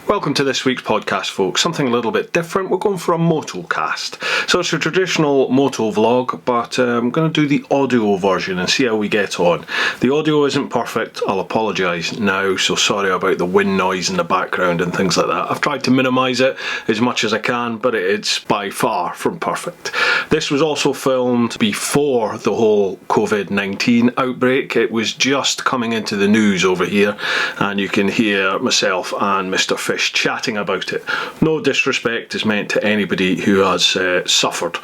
Welcome to this week's podcast, folks. Something a little bit different. We're going for a MotoCast. So it's a traditional moto vlog, but I'm going to do the audio version and see how we get on. The audio isn't perfect. I'll apologise now, so sorry about the wind noise in the background and things like that. I've tried to minimise it as much as I can, but it's by far from perfect. This was also filmed before the whole COVID-19 outbreak. It was just coming into the news over here, and you can hear myself and Mr.Fish chatting about it. No disrespect is meant to anybody who has suffered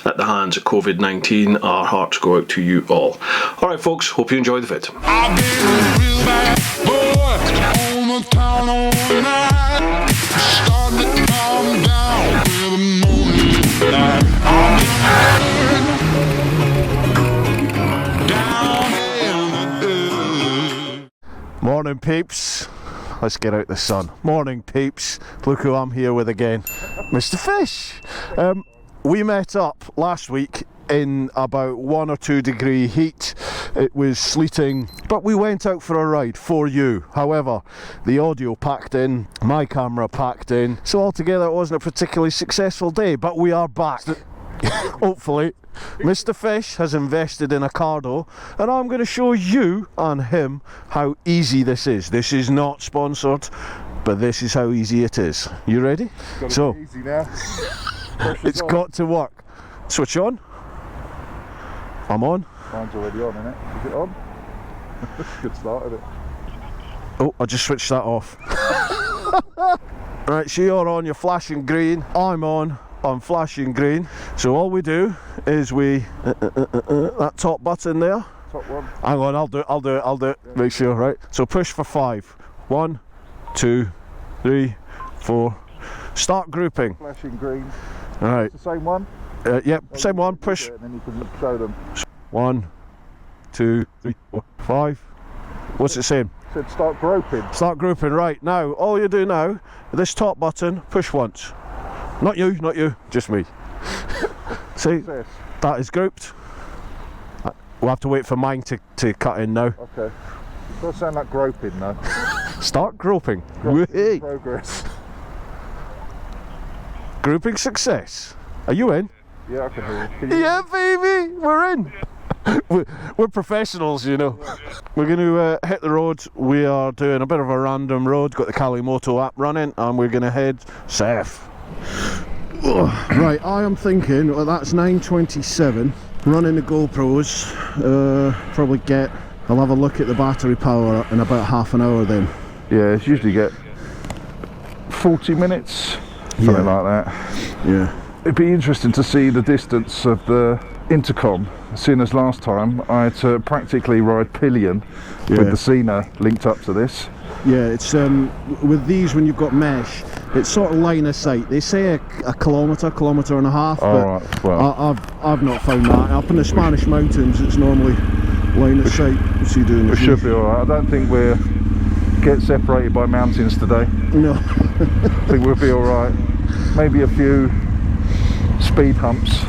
at the hands of COVID-19. Our hearts go out to you all. Alright folks, hope you enjoy the vid. I've been a real bad boy on the town all night. Starting to calm down with the morning light. Morning peeps. Let's get out the sun. Morning peeps. Look who I'm here with again. Mr. Fish. We met up last week in about 1 or 2 degree heat. It was sleeting, but we went out for a ride for you. However, the audio packed in, my camera packed in, so altogether it wasn't a particularly successful day, but we are back. Hopefully. Mr. Fish has invested in a Cardo, and I'm going to show you and him how easy this is. This is not sponsored, but this is how easy it is. You ready? So, easy now. it's got to work. Switch on. I'm on. Mine's already on, isn't it? Is it on? Good start, isn't it? Oh, I just switched that off. Right, so you're on, you're flashing green. I'm on. I'm flashing green. So all we do is we that top button there. Top one. Hang on, I'll do it. Yeah. Make sure, right? So push for 5. 1, 2, 3, 4. Start grouping. Flashing green. All right. It's the same one? Yep, same one. Push. And then you can show them. 1, 2, 3, 4, 5. What's it saying? It said start groping. Start grouping. Right, now all you do now, this top button, push once. Not you, just me. See, that is grouped. We'll have to wait for mine to cut in now. Okay. It does sound like groping though. Start groping. Groping progress. Grouping success. Are you in? Yeah, I can hear you. Yeah, baby, we're in. We're professionals, you know. We're going to hit the road. We are doing a bit of a random road. Got the Kalimoto app running, and we're going to head south. Right, I am thinking, well, that's 9:27. Running the GoPros. I'll have a look at the battery power in about half an hour then. Yeah, it's usually get 40 minutes, something like that. Yeah. It'd be interesting to see the distance of the intercom, seeing as last time I had to practically ride pillion with the Cena linked up to this. Yeah, it's with these, when you've got mesh, it's sort of line of sight. They say a kilometre and a half, but right, well, I've not found that. Up in the Spanish mountains, it's normally line of sight. What's he doing? It should be alright. I don't think we'll get separated by mountains today. No. I think we'll be alright. Maybe a few speed humps.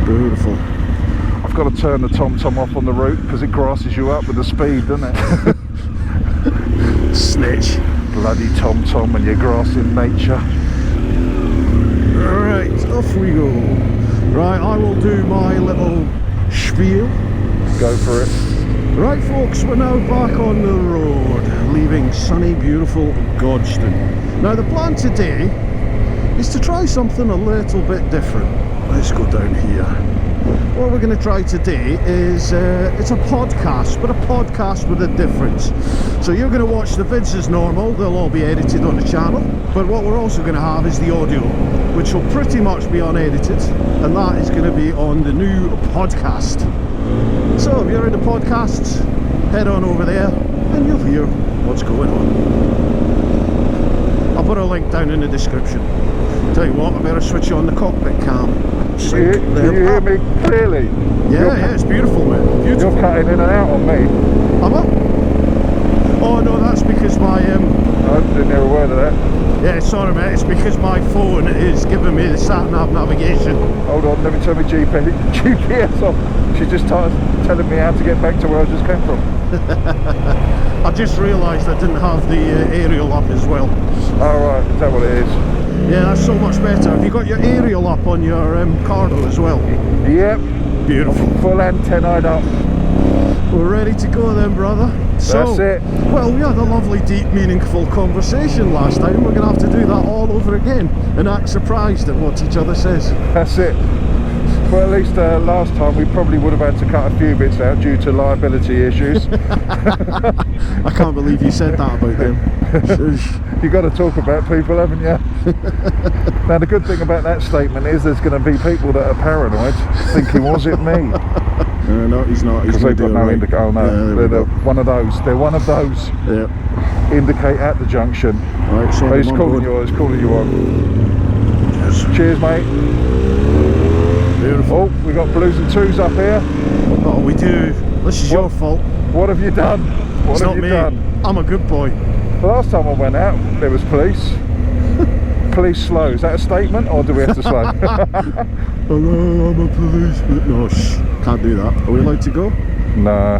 Beautiful. I've got to turn the TomTom off on the route because it grasses you up with the speed, doesn't it? Snitch. Bloody TomTom when you're grassing nature. Right, off we go. Right, I will do my little spiel. Go for it. Right folks, we're now back on the road, leaving sunny, beautiful Godstone. Now the plan today is to try something a little bit different. Let's go down here. What we're going to try today is, it's a podcast, but a podcast with a difference. So you're going to watch the vids as normal, they'll all be edited on the channel, but what we're also going to have is the audio, which will pretty much be unedited, and that is going to be on the new podcast. So if you're into podcasts, head on over there and you'll hear what's going on. I'll put a link down in the description. Tell you what, I better switch on the cockpit cam. Do you hear me clearly? Yeah, it's beautiful, man. Beautiful. You're cutting in and out on me. Am I? Oh no, that's because my I didn't hear a word of that. yeah, sorry mate, it's because my phone is giving me the sat-nav navigation. Hold on, let me turn my GPS off. She's just telling me how to get back to where I just came from. I just realised I didn't have the aerial up as well. Alright, is that what it is? Yeah, that's so much better. Have you got your aerial up on your Cardo as well? Yep. Beautiful. Full antennaed up. We're ready to go then, brother. So, That's it. well, we had a lovely, deep, meaningful conversation last time. We're going to have to do that all over again and act surprised at what each other says. That's it. Well, at least last time we probably would have had to cut a few bits out due to liability issues. I can't believe you said that about them. You've got to talk about people, haven't you? Now, the good thing about that statement is there's going to be people that are paranoid, thinking, was it me? No, he's not. He's Because they've got no indicator. Oh no, yeah, they're one of those. They're one of those. Yeah. Indicate at the junction. Right, so He's calling you on. He's calling you on. Cheers, mate. Beautiful. Oh, we got blues and twos up here. Oh, we do. This is your fault. What have you done? What It's have not you me. done? I'm a good boy. The last time I went out, there was police. Police slow. Is that a statement, or do we have to slow? Hello, I'm a policeman. No, shh. Can't do that. Are we allowed to go? No.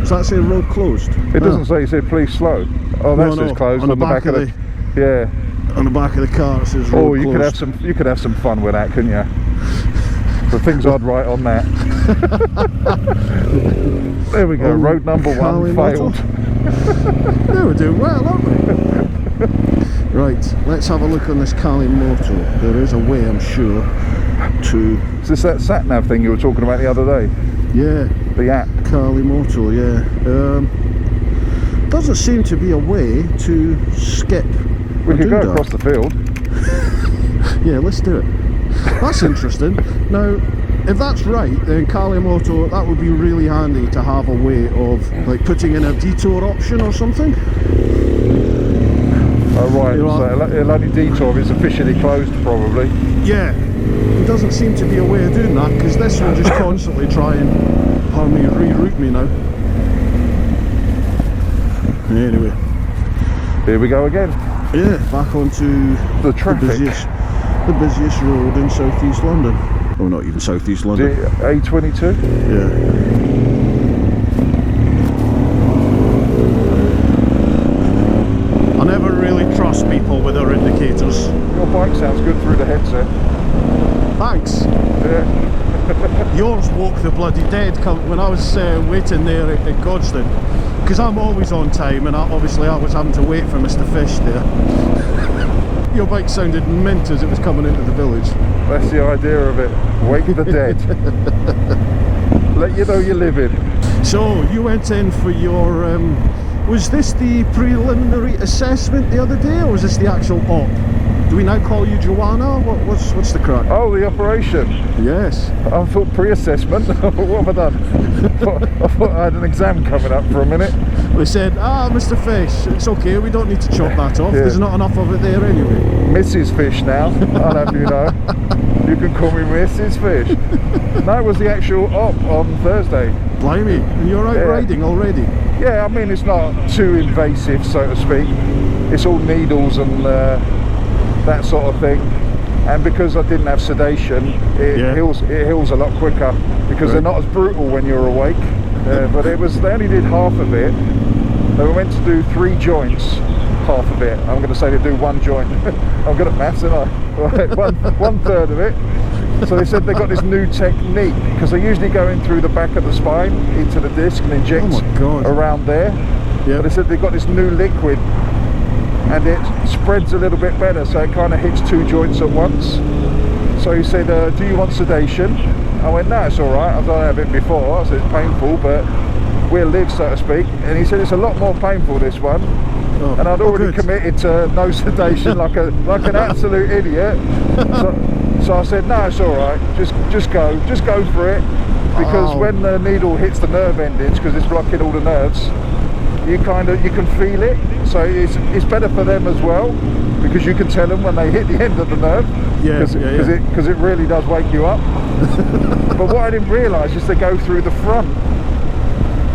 Does that say road closed? It doesn't say. It said police slow. Oh, that says closed on the back of the. Yeah. On the back of the car it says road Oh, you closed. could have some fun with that, couldn't you? The things I'd write on that. There we go. Road number 1 failed. Yeah, we're doing well, aren't we? Right, let's have a look on this Cali Moto. There is a way, I'm sure, to... Is this that sat-nav thing you were talking about the other day? Yeah, The app? Cali Moto, yeah. Doesn't seem to be a way to skip. We could go across the field. Yeah, let's do it. That's interesting. Now, if that's right, then Cali Moto, that would be really handy to have a way of like putting in a detour option or something. Oh right, so it'll only detour if it's officially closed probably. Yeah, it doesn't seem to be a way of doing that because this will just constantly try and reroute me now. Anyway, here we go again. yeah, back onto The traffic. the busiest road in southeast London. Oh, not even southeast London. A22? Yeah. I never really trust people with their indicators. Your bike sounds good through the headset. Thanks. Yeah. Yours woke the bloody dead when I was waiting there at Godstone, because I'm always on time and obviously I was having to wait for Mr. Fish there. Your bike sounded mint as it was coming into the village. That's the idea of it. Wake the dead. Let you know you're living. So you went in for your was this the preliminary assessment the other day, or was this the actual op? Do we now call you Joanna? What's the crack? Oh, the operation. Yes. I thought pre-assessment. What have I done? I thought I had an exam coming up for a minute. They said, Mr. Fish, it's okay, we don't need to chop that off. Yeah. There's not enough of it there anyway. Mrs. Fish now. I'll have you know. You can call me Mrs. Fish. No, it was the actual op on Thursday. Blimey, and you're out riding already? Yeah, I mean, it's not too invasive, so to speak. It's all needles and that sort of thing. And because I didn't have sedation, it heals a lot quicker because they're not as brutal when you're awake. But they only did half of it. They were meant to do 3 joints, half of it. I'm going to say they do 1 joint. I'm good at maths, aren't I? Right, one third of it. So they said they got this new technique because they usually go in through the back of the spine into the disc and inject around there. Yeah. But they said they've got this new liquid and it spreads a little bit better, so it kind of hits 2 joints at once. So he said, do you want sedation? I went, no, it's all right. I've done it before. I said, it's painful, but we'll live, so to speak. And he said, it's a lot more painful, this one. Oh, and I'd already committed to no sedation like an absolute idiot. So I said, no, it's all right. Just go for it. Because when the needle hits the nerve endings, because it's blocking all the nerves, you can feel it. So it's better for them as well, because you can tell them when they hit the end of the nerve. Because it really does wake you up. But what I didn't realise is they go through the front.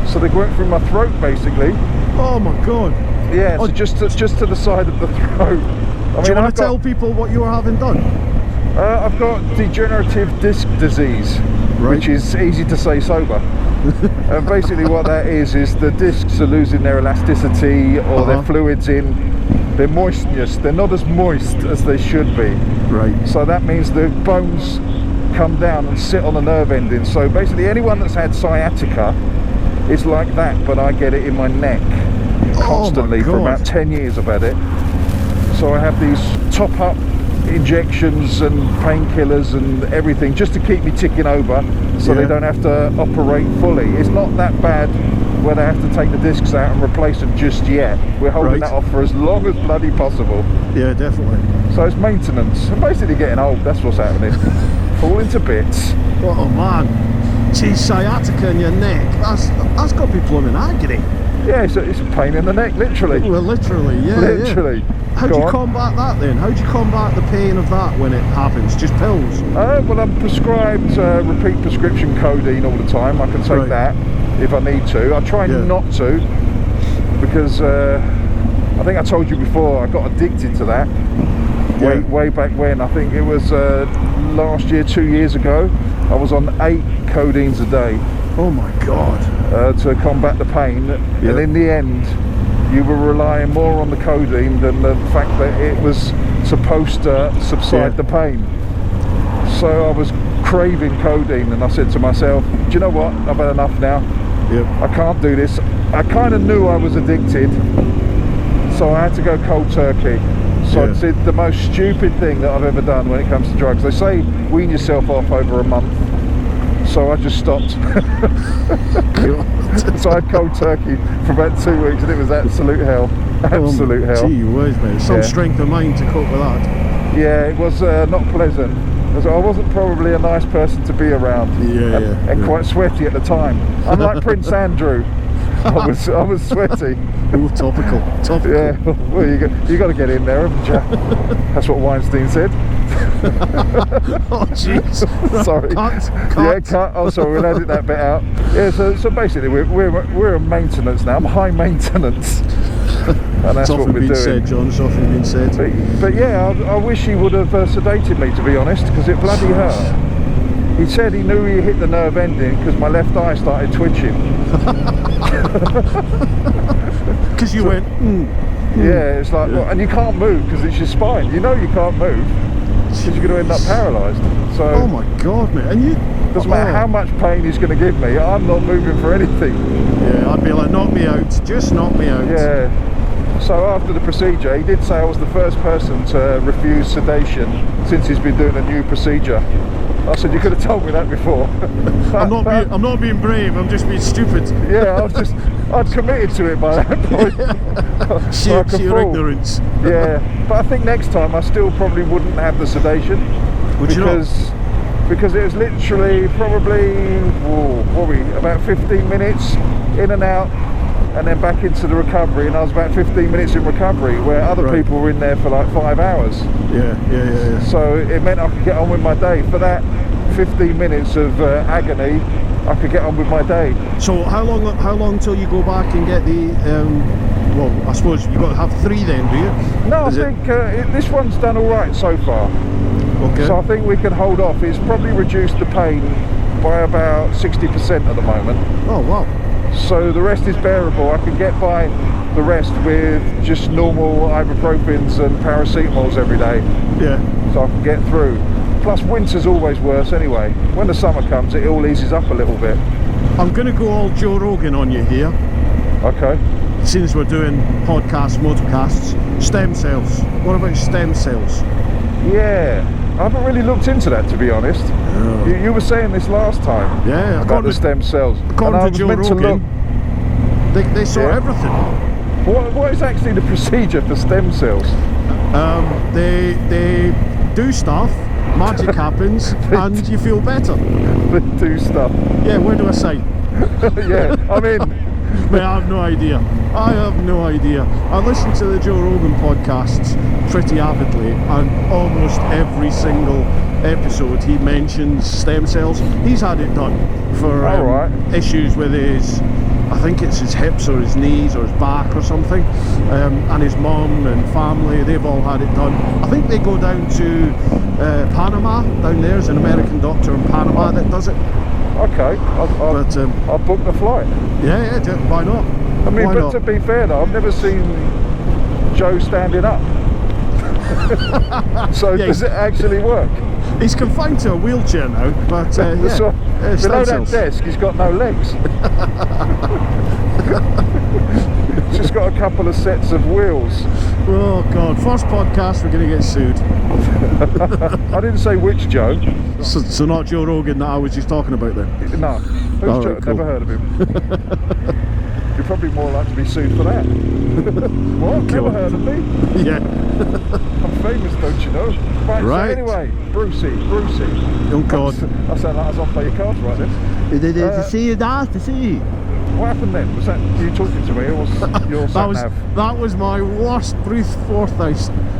So they went through my throat basically. Oh my god. Yeah, so just to the side of the throat. Do you want to tell people what you are having done? I've got degenerative disc disease. which is easy to say sober. And basically what that is the discs are losing their elasticity or their fluids in their moistness. They're not as moist as they should be. Right. So that means the bones come down and sit on the nerve ending. So basically anyone that's had sciatica is like that, but I get it in my neck constantly. For about 10 years I've had it. So I have these top up injections and painkillers and everything just to keep me ticking over, so they don't have to operate fully. It's not that bad where they have to take the discs out and replace them just yet. We're holding that off for as long as bloody possible. Yeah, definitely. So it's maintenance. I'm basically getting old, that's what's happening. Falling to bits. Oh man, geez, sciatica in your neck, that's got to be blooming agony. Yeah, it's a pain in the neck, literally. Well, literally, yeah. Literally. How do you combat that then? How do you combat the pain of that when it happens? Just pills? Well, I'm prescribed repeat prescription codeine all the time. I can take that if I need to. I try not to, because I think I told you before, I got addicted to that way back when. I think it was last year, 2 years ago. I was on 8 codeines a day. Oh my God. To combat the pain, and in the end you were relying more on the codeine than the fact that it was supposed to subside the pain. So I was craving codeine, and I said to myself, do you know what, I've had enough now. I can't do this. I kind of knew I was addicted, so I had to go cold turkey. So I did the most stupid thing that I've ever done when it comes to drugs. They say wean yourself off over a month. So I just stopped. So I had cold turkey for about 2 weeks, and it was absolute hell. Absolute hell. Gee whiz, mate. Some strength of mind to cope with that. Yeah, it was not pleasant. I wasn't probably a nice person to be around. And quite sweaty at the time. Unlike Prince Andrew, I was sweaty. Ooh, topical. Yeah, well, you got to get in there, haven't you? That's what Weinstein said. Oh jeez. Sorry. Cut. Yeah, cut. Oh, sorry, we'll edit that bit out. Yeah, so basically we're in maintenance now. I'm high maintenance. And that's what we're doing. Said, John. It's often been said. But yeah, I wish he would have sedated me, to be honest, because it bloody hurt. He said he knew he hit the nerve ending because my left eye started twitching. Because you went. Yeah, it's like, well, and you can't move because it's your spine. You know you can't move because you're going to end up paralysed. So. Oh my God, mate! And you. Doesn't matter how much pain he's going to give me. I'm not moving for anything. Yeah, I'd be like, knock me out. Just knock me out. Yeah. So after the procedure, he did say I was the first person to refuse sedation since he's been doing a new procedure. I said, you could have told me that before. I'm not being brave, I'm just being stupid. Yeah, I'd committed to it by that point. Sheer ignorance. Yeah, but I think next time I still probably wouldn't have the sedation. Because it was literally probably, about 15 minutes in and out, and then back into the recovery, and I was about 15 minutes in recovery, where other people were in there for like 5 hours. Yeah. So it meant I could get on with my day. For that 15 minutes of agony, I could get on with my day. So how long till you go back and get the, well, I suppose you've got to have 3 then, do you? No, I think this one's done all right so far. Okay. So I think we can hold off. It's probably reduced the pain by about 60% at the moment. Oh, wow. So the rest is bearable. I can get by the rest with just normal ibuprofens and paracetamols every day. Yeah. So I can get through. Plus winter's always worse anyway. When the summer comes, it all eases up a little bit. I'm going to go all Joe Rogan on you here. Okay. Since we're doing podcasts, MotoCasts, stem cells. What about stem cells? Yeah. I haven't really looked into that, to be honest. Oh. You were saying this last time. Yeah, about the stem cells. According to Joe Rogan, they saw everything. What is actually the procedure for stem cells? They do stuff, magic happens, and you feel better. They do stuff. Yeah, where do I say? Yeah, I mean... Mate, I have no idea. I listen to the Joe Rogan podcasts pretty avidly, and almost every single episode he mentions stem cells. He's had it done for issues with his I think it's his hips or his knees or his back or something, and his mum and family, they've all had it done. I think they go down to Panama. Down there's an American doctor in Panama that does it. Okay, I'll book the flight. Yeah, why not? I mean, Why but not? to be fair though, I've never seen Joe standing up. So Yeah, does it actually work? He's confined to a wheelchair now, but yeah. So, below that desk, he's got no legs. He's just got a couple of sets of wheels. Oh God, first podcast we're going to get sued. I didn't say which Joe. So not Joe Rogan that I was just talking about then? No. Who's All Joe? right, cool. Never heard of him. You're probably more likely to be sued for that. What? Never heard of me? Yeah. I'm famous, don't you know? Right. Right. So anyway, Brucey. Oh God. I sound like I was on play your cards right then. To see you, Dad, to see you. What happened then? Was that you talking to me or was your sat nav? That was my worst brute force. I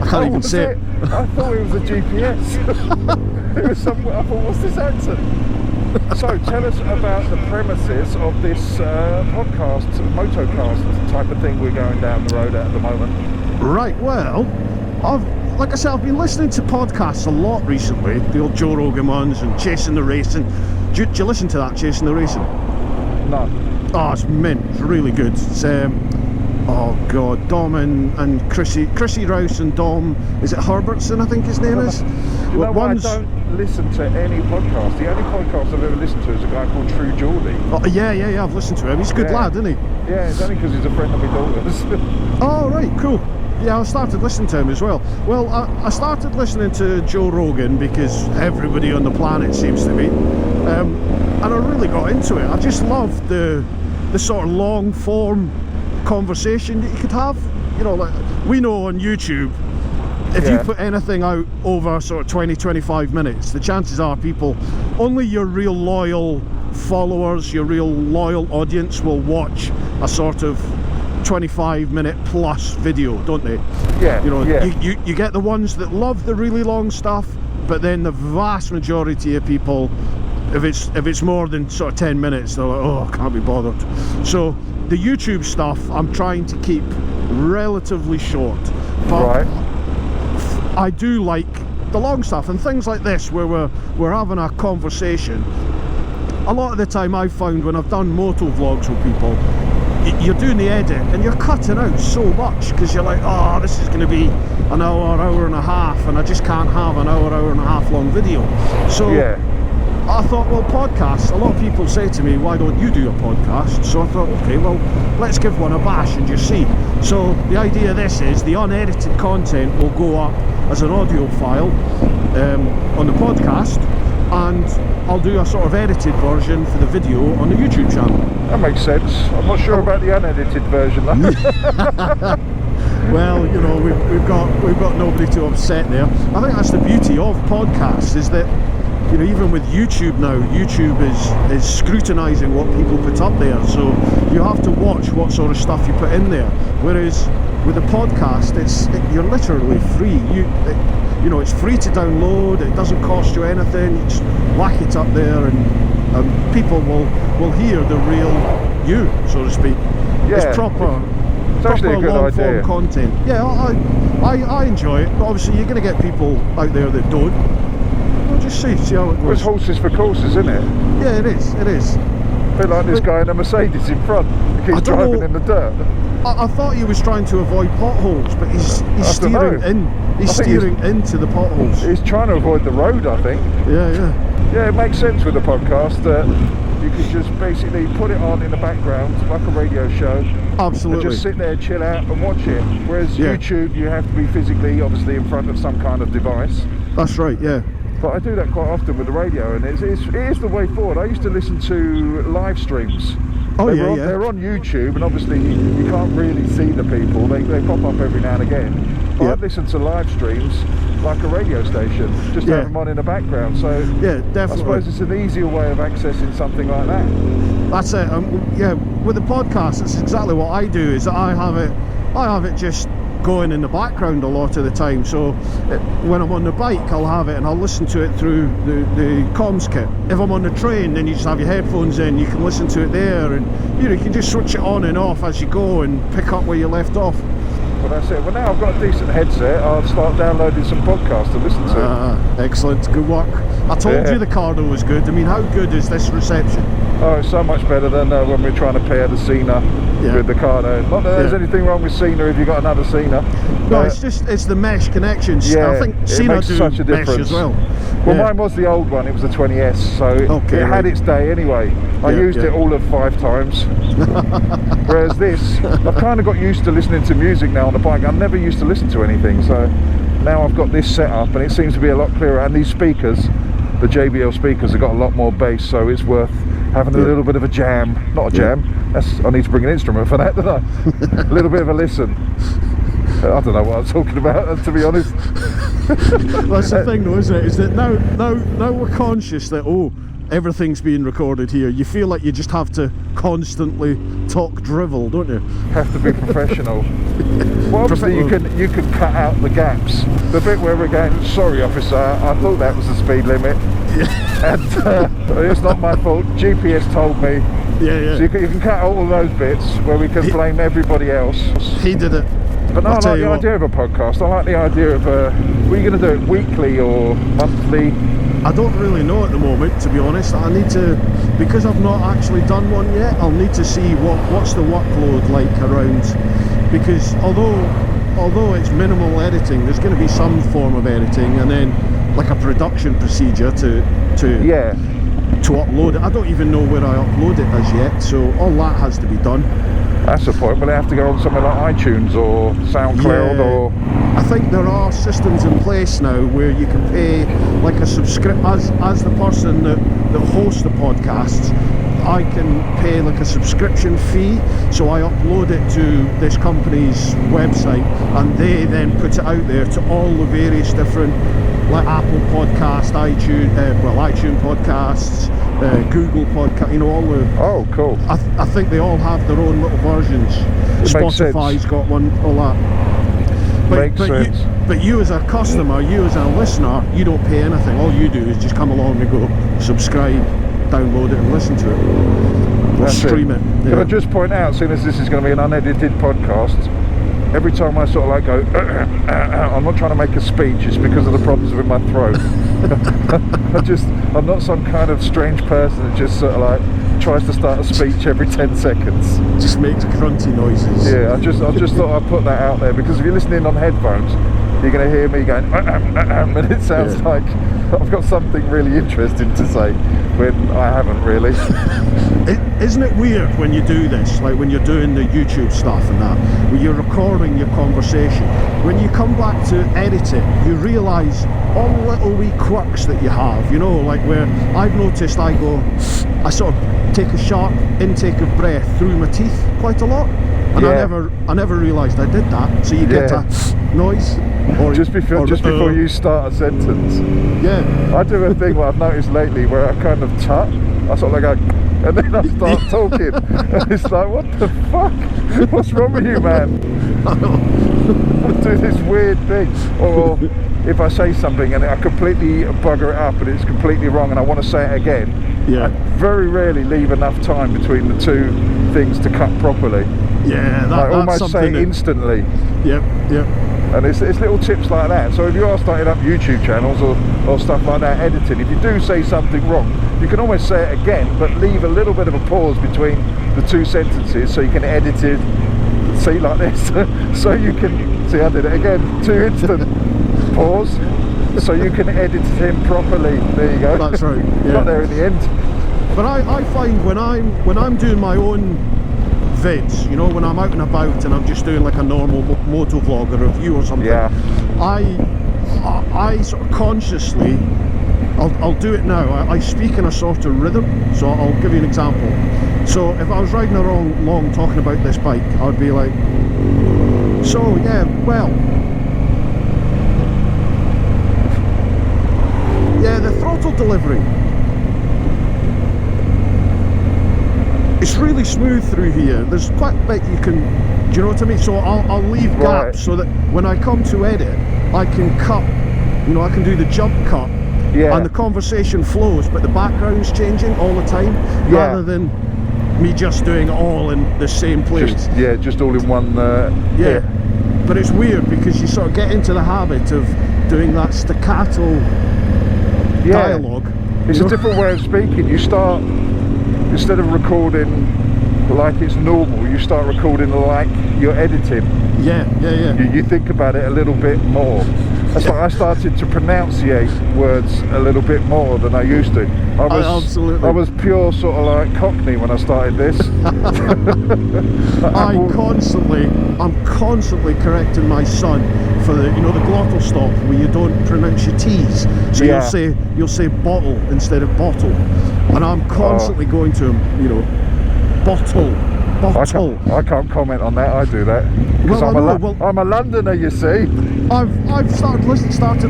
can't even was say it. I thought it was a GPS. It was some. I thought, what's this accent? So tell us about the premises of this podcast, MotoCast type of thing we're going down the road at the moment. Right, well, like I said, I've been listening to podcasts a lot recently, the old Joe Rogan ones and Chasing the Racing. Do you listen to that, Chasing the Racing? No. Oh, it's mint. It's really good. It's, oh God, Dom and Chrissy Rouse and Dom, is it Herbertson, I think his name is? You know what? I don't listen to any podcast. The only podcast I've ever listened to is a guy called True Geordie. Oh, yeah, I've listened to him. He's a good lad, isn't he? Yeah, it's only because he's a friend of my daughter's. Oh, right, cool. Yeah, I started listening to him as well. Well, I started listening to Joe Rogan because everybody on the planet seems to be. And I really got into it. I just loved the sort of long form conversation that you could have. You know, like we know on YouTube, if you put anything out over sort of 20-25 minutes, the chances are only your real loyal followers, your real loyal audience will watch a sort of 25-minute plus video, don't they? Yeah. You know, you get the ones that love the really long stuff, but then the vast majority of people, if it's more than sort of 10 minutes, they're like, oh, I can't be bothered. So the YouTube stuff I'm trying to keep relatively short, but I do like the long stuff and things like this where we're having a conversation. A lot of the time I've found when I've done moto vlogs with people, you're doing the edit and you're cutting out so much because you're like, oh, this is going to be an hour and a half, and I just can't have an hour and a half long video. So I thought, well, podcasts, a lot of people say to me, why don't you do a podcast? So I thought, okay, well, let's give one a bash and just see. So the idea of this is the unedited content will go up as an audio file on the podcast, and I'll do a sort of edited version for the video on the YouTube channel. That makes sense. I'm not sure about the unedited version though. Well, you know, we've got nobody to upset there. I think that's the beauty of podcasts, is that, you know, even with YouTube now, YouTube is scrutinising what people put up there, so you have to watch what sort of stuff you put in there. Whereas with a podcast, you're literally free. You know, it's free to download. It doesn't cost you anything. You just whack it up there, and people will hear the real you, so to speak. Yeah, it's proper. It's actually a good long idea. Form content. Yeah, I enjoy it. But obviously, you're going to get people out there that don't. We'll just see how it goes. It's horses for courses, isn't it? Yeah, it is. A bit like this guy in a Mercedes in front. He keeps driving in the dirt. I thought he was trying to avoid potholes, but he's steering in. He's steering into the potholes. He's trying to avoid the road, I think. Yeah. Yeah, it makes sense with a podcast that you can just basically put it on in the background like a radio show. Absolutely. And just sit there, chill out and watch it. Whereas YouTube, you have to be physically, obviously, in front of some kind of device. That's right, yeah. But I do that quite often with the radio, and it is the way forward. I used to listen to live streams. They're on YouTube, and obviously you can't really see the people. They pop up every now and again. But I'd listen to live streams like a radio station, just have them on in the background. So yeah, definitely. I suppose it's an easier way of accessing something like that. That's it. With the podcast, that's exactly what I do. Is I have it just going in the background a lot of the time. So when I'm on the bike, I'll have it and I'll listen to it through the comms kit. If I'm on the train, then you just have your headphones in, you can listen to it there, and you know, you can just switch it on and off as you go and pick up where you left off. Well, that's it. Well, now I've got a decent headset, I'll start downloading some podcasts to listen to. Excellent, good work. I told you the Cardo was good. I mean, how good is this reception? Oh, it's so much better than when we're trying to pair the Cena with the Cardo. Not that there's anything wrong with Cena if you've got another Cena. No, it's the mesh connections. Yeah, I think it Cena makes do such a mesh difference as well. Well, mine was the old one, it was a 20S, so it had its day anyway. I used it all of 5 times. Whereas this, I've kind of got used to listening to music now on the bike. I never used to listen to anything, so now I've got this set up and it seems to be a lot clearer. And these speakers, the JBL speakers, have got a lot more bass, so it's worth having a little bit of a jam. Not a jam, I need to bring an instrument for that, don't I? A little bit of a listen. I don't know what I'm talking about, to be honest. That's the thing though, isn't it? Is that now we're conscious that, oh, everything's being recorded here. You feel like you just have to constantly talk drivel, don't you? Have to be professional. Well, obviously you can cut out the gaps. The bit where we're going, sorry officer, I thought that was the speed limit. And it's not my fault, GPS told me. So you can cut out all those bits where we can blame everybody else. He did it. But no, I like the idea of a podcast. I like the idea of were you going to do it weekly or monthly? I don't really know at the moment, to be honest. I need to, because I've not actually done one yet, I'll need to see what's the workload like around, because although it's minimal editing, there's going to be some form of editing, and then like a production procedure to upload it. I don't even know where I upload it as yet, so all that has to be done. That's the point. Will it have to go on somewhere like iTunes or SoundCloud or? I think there are systems in place now where you can pay like a subscription, as the person that hosts the podcasts, I can pay like a subscription fee, so I upload it to this company's website and they then put it out there to all the various different, like Apple Podcast, iTunes Podcasts, Google Podcast, you know, all the... Oh, cool. I think they all have their own little versions. Spotify's got one, all that. But you as a customer, you as a listener, you don't pay anything. All you do is just come along and go subscribe, download it and listen to it. Or stream it. Yeah. Can I just point out, seeing as this is going to be an unedited podcast, every time I sort of like go, I'm not trying to make a speech, it's because of the problems with my throat. I'm not some kind of strange person that just sort of like tries to start a speech every 10 seconds. Just makes grunty noises. Yeah, I just thought I'd put that out there, because if you're listening on headphones, you're going to hear me going, and it sounds like I've got something really interesting to say when I haven't really. Isn't it weird when you do this, like when you're doing the YouTube stuff and that, when you're recording your conversation, when you come back to edit it, you realise all the little wee quirks that you have, you know, like where I've noticed I sort of take a sharp intake of breath through my teeth quite a lot, and I never realised I did that, so you get that noise. Or just before you start a sentence. Yeah. I do a thing what I've noticed lately where I kind of tut, I sort of like go, and then I start talking, and it's like, what the fuck? What's wrong with you, man? I do this weird thing. Or if I say something and I completely bugger it up and it's completely wrong and I want to say it again, I very rarely leave enough time between the two things to cut properly. Yeah, I almost say it instantly. Yep. And it's little tips like that. So if you are starting up YouTube channels or stuff like that, editing, if you do say something wrong, you can always say it again, but leave a little bit of a pause between the two sentences so you can edit it, see, like this, so you can, see, I did it again, 2 instant pause, so you can edit him properly. There you go. That's right. Yeah. Got there in the end. But I find when I'm doing my own vids, you know, when I'm out and about and I'm just doing like a normal moto vlog or review or something, I sort of consciously, I'll do it now. I speak in a sort of rhythm, so I'll give you an example. So if I was riding along talking about this bike, I'd be like, so yeah, well, yeah, the throttle delivery, it's really smooth through here. There's quite a bit you can Do you know what I mean? So I'll leave Right. gaps so that when I come to edit, I can cut, you know, I can do the jump cut, Yeah. and the conversation flows, but the background's changing all the time, Yeah. rather than me just doing it all in the same place. Just all in one. Yeah. hit. But it's weird because you sort of get into the habit of doing that staccato dialogue. It's you a know? different way of speaking. You start, instead of recording like it's normal, you start recording like you're editing. Yeah. You think about it a little bit more. That's why I started to pronunciate words a little bit more than I used to. Absolutely. I was pure sort of like Cockney when I started this. I'm constantly correcting my son for the, you know, the glottal stop where you don't pronounce your T's. So Yeah. you'll say bottle instead of bottle, and I'm constantly going to him, you know, bottle. I can't comment on that. I do that because Well, I'm a Londoner, you see. I've started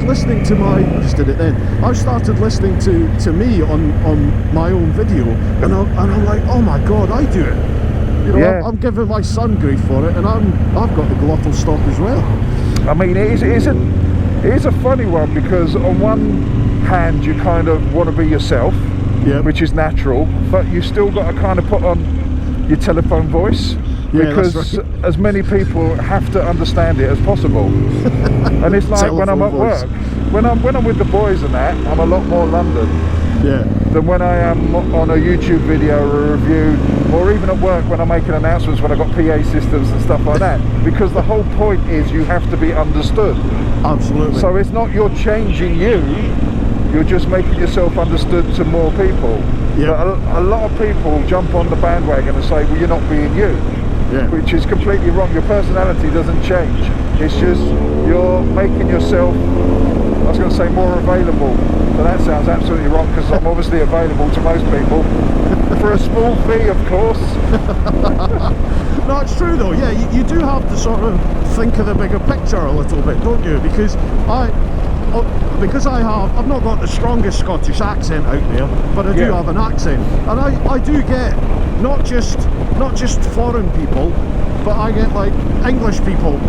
listening to my. I just did it then. I've started listening to me on my own video, and I'm like, oh my god, I do it. You know, Yeah. I'm giving my son grief for it, and I've got the glottal stop as well. I mean, it is a funny one because on one hand you kind of want to be yourself, Yeah. which is natural, but you still got to kind of put on your telephone voice, Yeah, because that's right. as many people have to understand it as possible. And it's like when I'm at Telephone voice. work, when I'm with the boys and that, I'm a lot more London Yeah. than when I am on a YouTube video or a review, or even at work when I'm making announcements when I've got PA systems and stuff like that, because the whole point is you have to be understood. Absolutely. So it's not you're changing you're just making yourself understood to more people. Yeah. But a lot of people jump on the bandwagon and say, well, you're not being you, Yeah. which is completely wrong. Your personality doesn't change. It's just you're making yourself, I was going to say, more available, but that sounds absolutely wrong because I'm obviously available to most people for a small fee, of course. No, it's true though. Yeah, you do have to sort of think of the bigger picture a little bit, don't you? Because I've not got the strongest Scottish accent out there, but I do Yeah. have an accent, and I do get not just foreign people, but I get like English people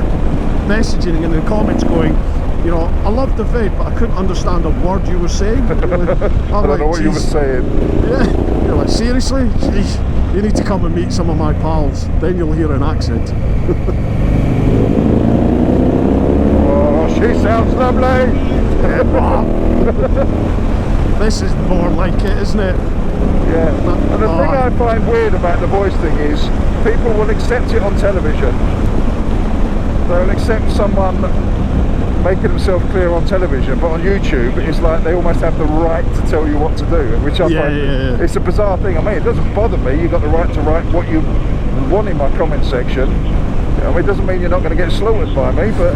messaging in the comments going, you know, I loved the vid, but I couldn't understand a word you were saying. I don't know what you were saying. Yeah, you're like, seriously? Jeez, you need to come and meet some of my pals, then you'll hear an accent. Oh, she sounds lovely. This is more like it, isn't it? Yeah, and the thing I find weird about the voice thing is people will accept it on television. They'll accept someone making themselves clear on television, but on YouTube it's like they almost have the right to tell you what to do, which I find it's a bizarre thing. I mean, it doesn't bother me. You've got the right to write what you want in my comment section. I mean, it doesn't mean you're not going to get slaughtered by me, but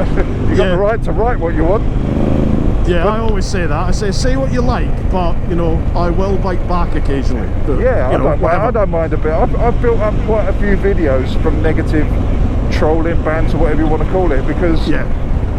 you've got the right to write what you want. Yeah, I always say that. I say what you like, but you know, I will bite back occasionally. But, Yeah, you know, I don't mind a bit. I've built up quite a few videos from negative trolling, bans, or whatever you want to call it, because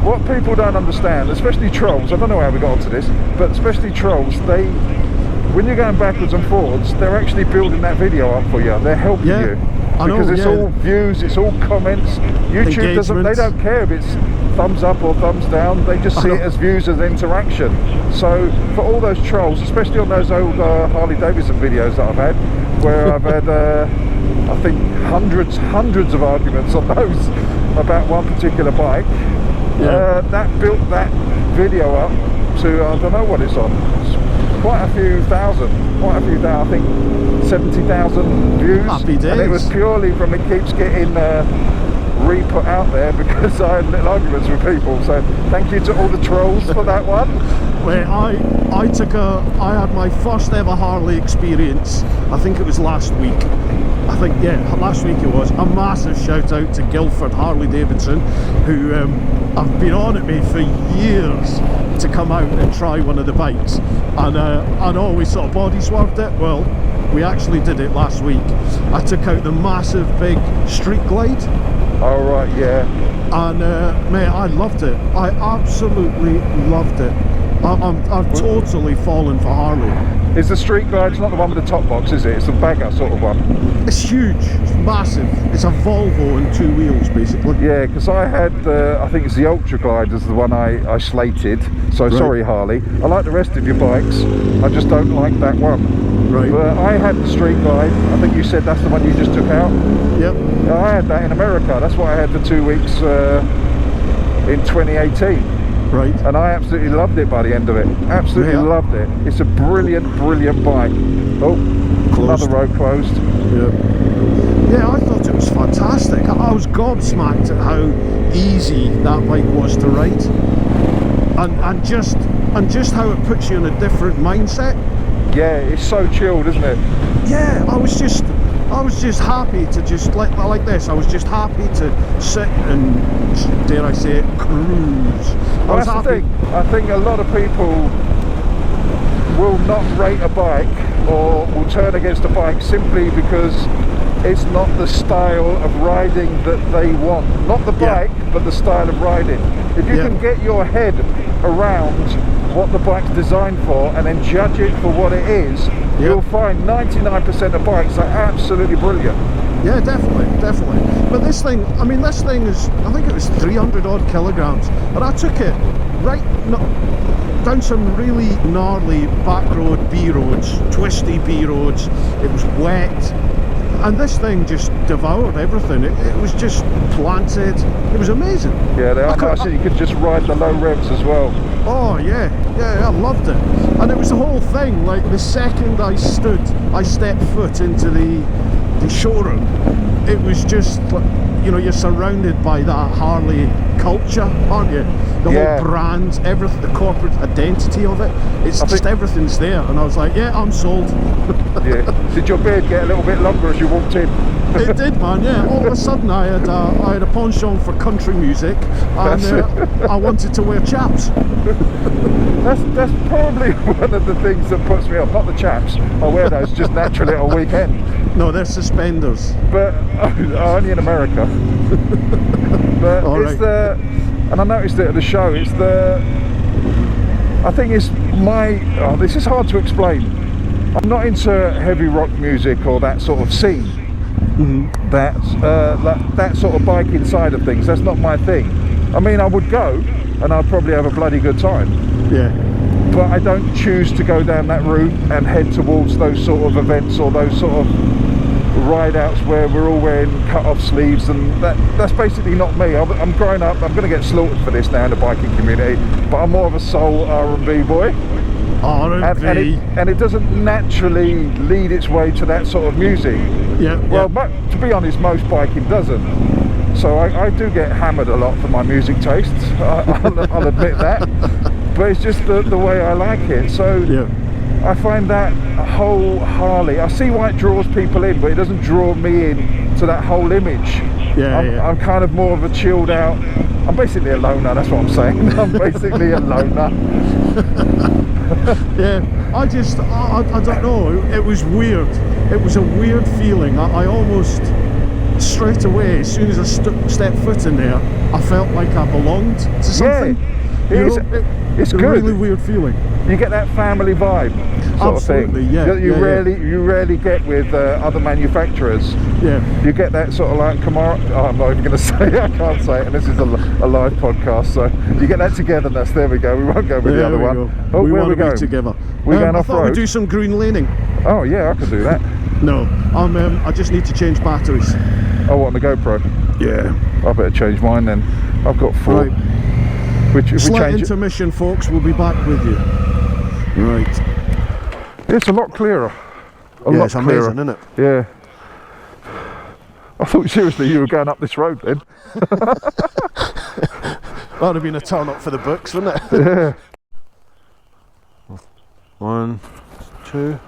what people don't understand, especially trolls, I don't know how we got onto this, but especially trolls, when you're going backwards and forwards, they're actually building that video up for you. They're helping you. Because it's all views, it's all comments. YouTube doesn't, they don't care if it's thumbs up or thumbs down, they just see it as views as interaction. So for all those trolls, especially on those old Harley Davidson videos that I've had, where I've had I think hundreds of arguments on those about one particular bike, that built that video up to, I don't know what it's on, quite a few thousand, I think 70,000 views. Happy days. And it was purely from it keeps getting re-put out there because I had little arguments with people. So thank you to all the trolls for that one. Wait, I had my first ever Harley experience, I think it was last week. Last week it was. A massive shout out to Guildford Harley Davidson, who have been on at me for years to come out and try one of the bikes, and I'd always sort of body swerved it. Well, we actually did it last week. I took out the massive big Street Glide. Oh right, yeah. And mate, I loved it. I absolutely loved it. I've totally fallen for Harley. Is the Street Glide's not the one with the top box, is it? It's the bagger sort of one. It's huge, it's massive. It's a Volvo on 2 wheels, basically. Yeah, because I had, I think it's the Ultra Glide is the one I slated. So Right. sorry, Harley. I like the rest of your bikes. I just don't like that one. Right. But I had the Street Glide. I think you said that's the one you just took out. Yep. I had that in America. That's what I had for 2 weeks in 2018. Right. And I absolutely loved it by the end of it. Absolutely Yeah. loved it. It's a brilliant, brilliant bike. Oh, Closed. another road closed. Yeah, I thought it was fantastic. I was gobsmacked at how easy that bike was to ride, and just how it puts you in a different mindset. Yeah, it's so chilled, isn't it? Yeah, I was just happy to just like this. I was just happy to sit and, dare I say it, cruise. I was That's the happy. thing. I think a lot of people will not rate a bike or will turn against a bike simply because it's not the style of riding that they want. Not the Yeah. bike, but the style of riding. If you Yeah. can get your head around what the bike's designed for and then judge it for what it is, Yeah. you'll find 99% of bikes are absolutely brilliant. Yeah, definitely. But this thing, I mean, this thing is, I think it was 300 odd kilograms, and I took it down some really gnarly back road B roads, twisty B roads. It was wet, and this thing just devoured everything. It was just planted. It was amazing. Yeah, they are nice, and you can just ride the low revs as well. Oh yeah, I loved it. And it was the whole thing, like the second I stepped foot into the showroom, it was just like, you know, you're surrounded by that Harley culture, aren't you? The Yeah. whole brand, everything, the corporate identity of it. It's I just think- everything's there, and I was like, yeah, I'm sold. Yeah. Did your beard get a little bit longer as you walked in? It did, man. Yeah. All of a sudden, I had a penchant for country music, and I wanted to wear chaps. That's probably one of the things that puts me off. Not the chaps. I wear those just naturally at a weekend. No, they're suspenders. But only in America. But All it's right. and I noticed it at the show. I think it's this is hard to explain. I'm not into heavy rock music or that sort of scene. That sort of biking side of things. That's not my thing. I mean, I would go, and I'd probably have a bloody good time. Yeah. But I don't choose to go down that route and head towards those sort of events or those sort of ride outs where we're all wearing cut off sleeves, and that's basically not me. I'm growing up, I'm going to get slaughtered for this now in the biking community, but I'm more of a soul R&B boy, R&B. and it doesn't naturally lead its way to that sort of music. Yeah. Well, to be honest, most biking doesn't. So I do get hammered a lot for my music tastes, I'll admit that, but it's just the way I like it. So Yeah. I find that whole Harley, I see why it draws people in, but it doesn't draw me in to that whole image. I'm kind of more of a chilled out, I'm basically a loner, that's what I'm saying. I'm basically a loner. Yeah, I don't know, it was weird. It was a weird feeling. I almost, straight away, as soon as I stepped foot in there, I felt like I belonged to something. It's a good. really weird feeling. You get that family vibe sort Absolutely, of thing. yeah, That you yeah, rarely get with other manufacturers. Yeah. You get that sort of like Camaro. Oh, I'm not even going to say it. I can't say it. And this is a live podcast, so you get that togetherness. There we go. We won't go with the other one. Oh, we where want we to going? be together. We're going I off thought road. we'd do some green laning. Oh yeah, I can do that. No, I just need to change batteries. Oh, what, on the GoPro? Yeah. I better change mine then. I've got 4. Right. Which if we Slight change it, intermission, folks. We'll be back with you. Right. it's a lot clearer. A Yeah, lot it's clearer. amazing, isn't it? Yeah. I thought seriously you were going up this road then. That would have been a turn up for the books, wouldn't it? Yeah. 1, 2,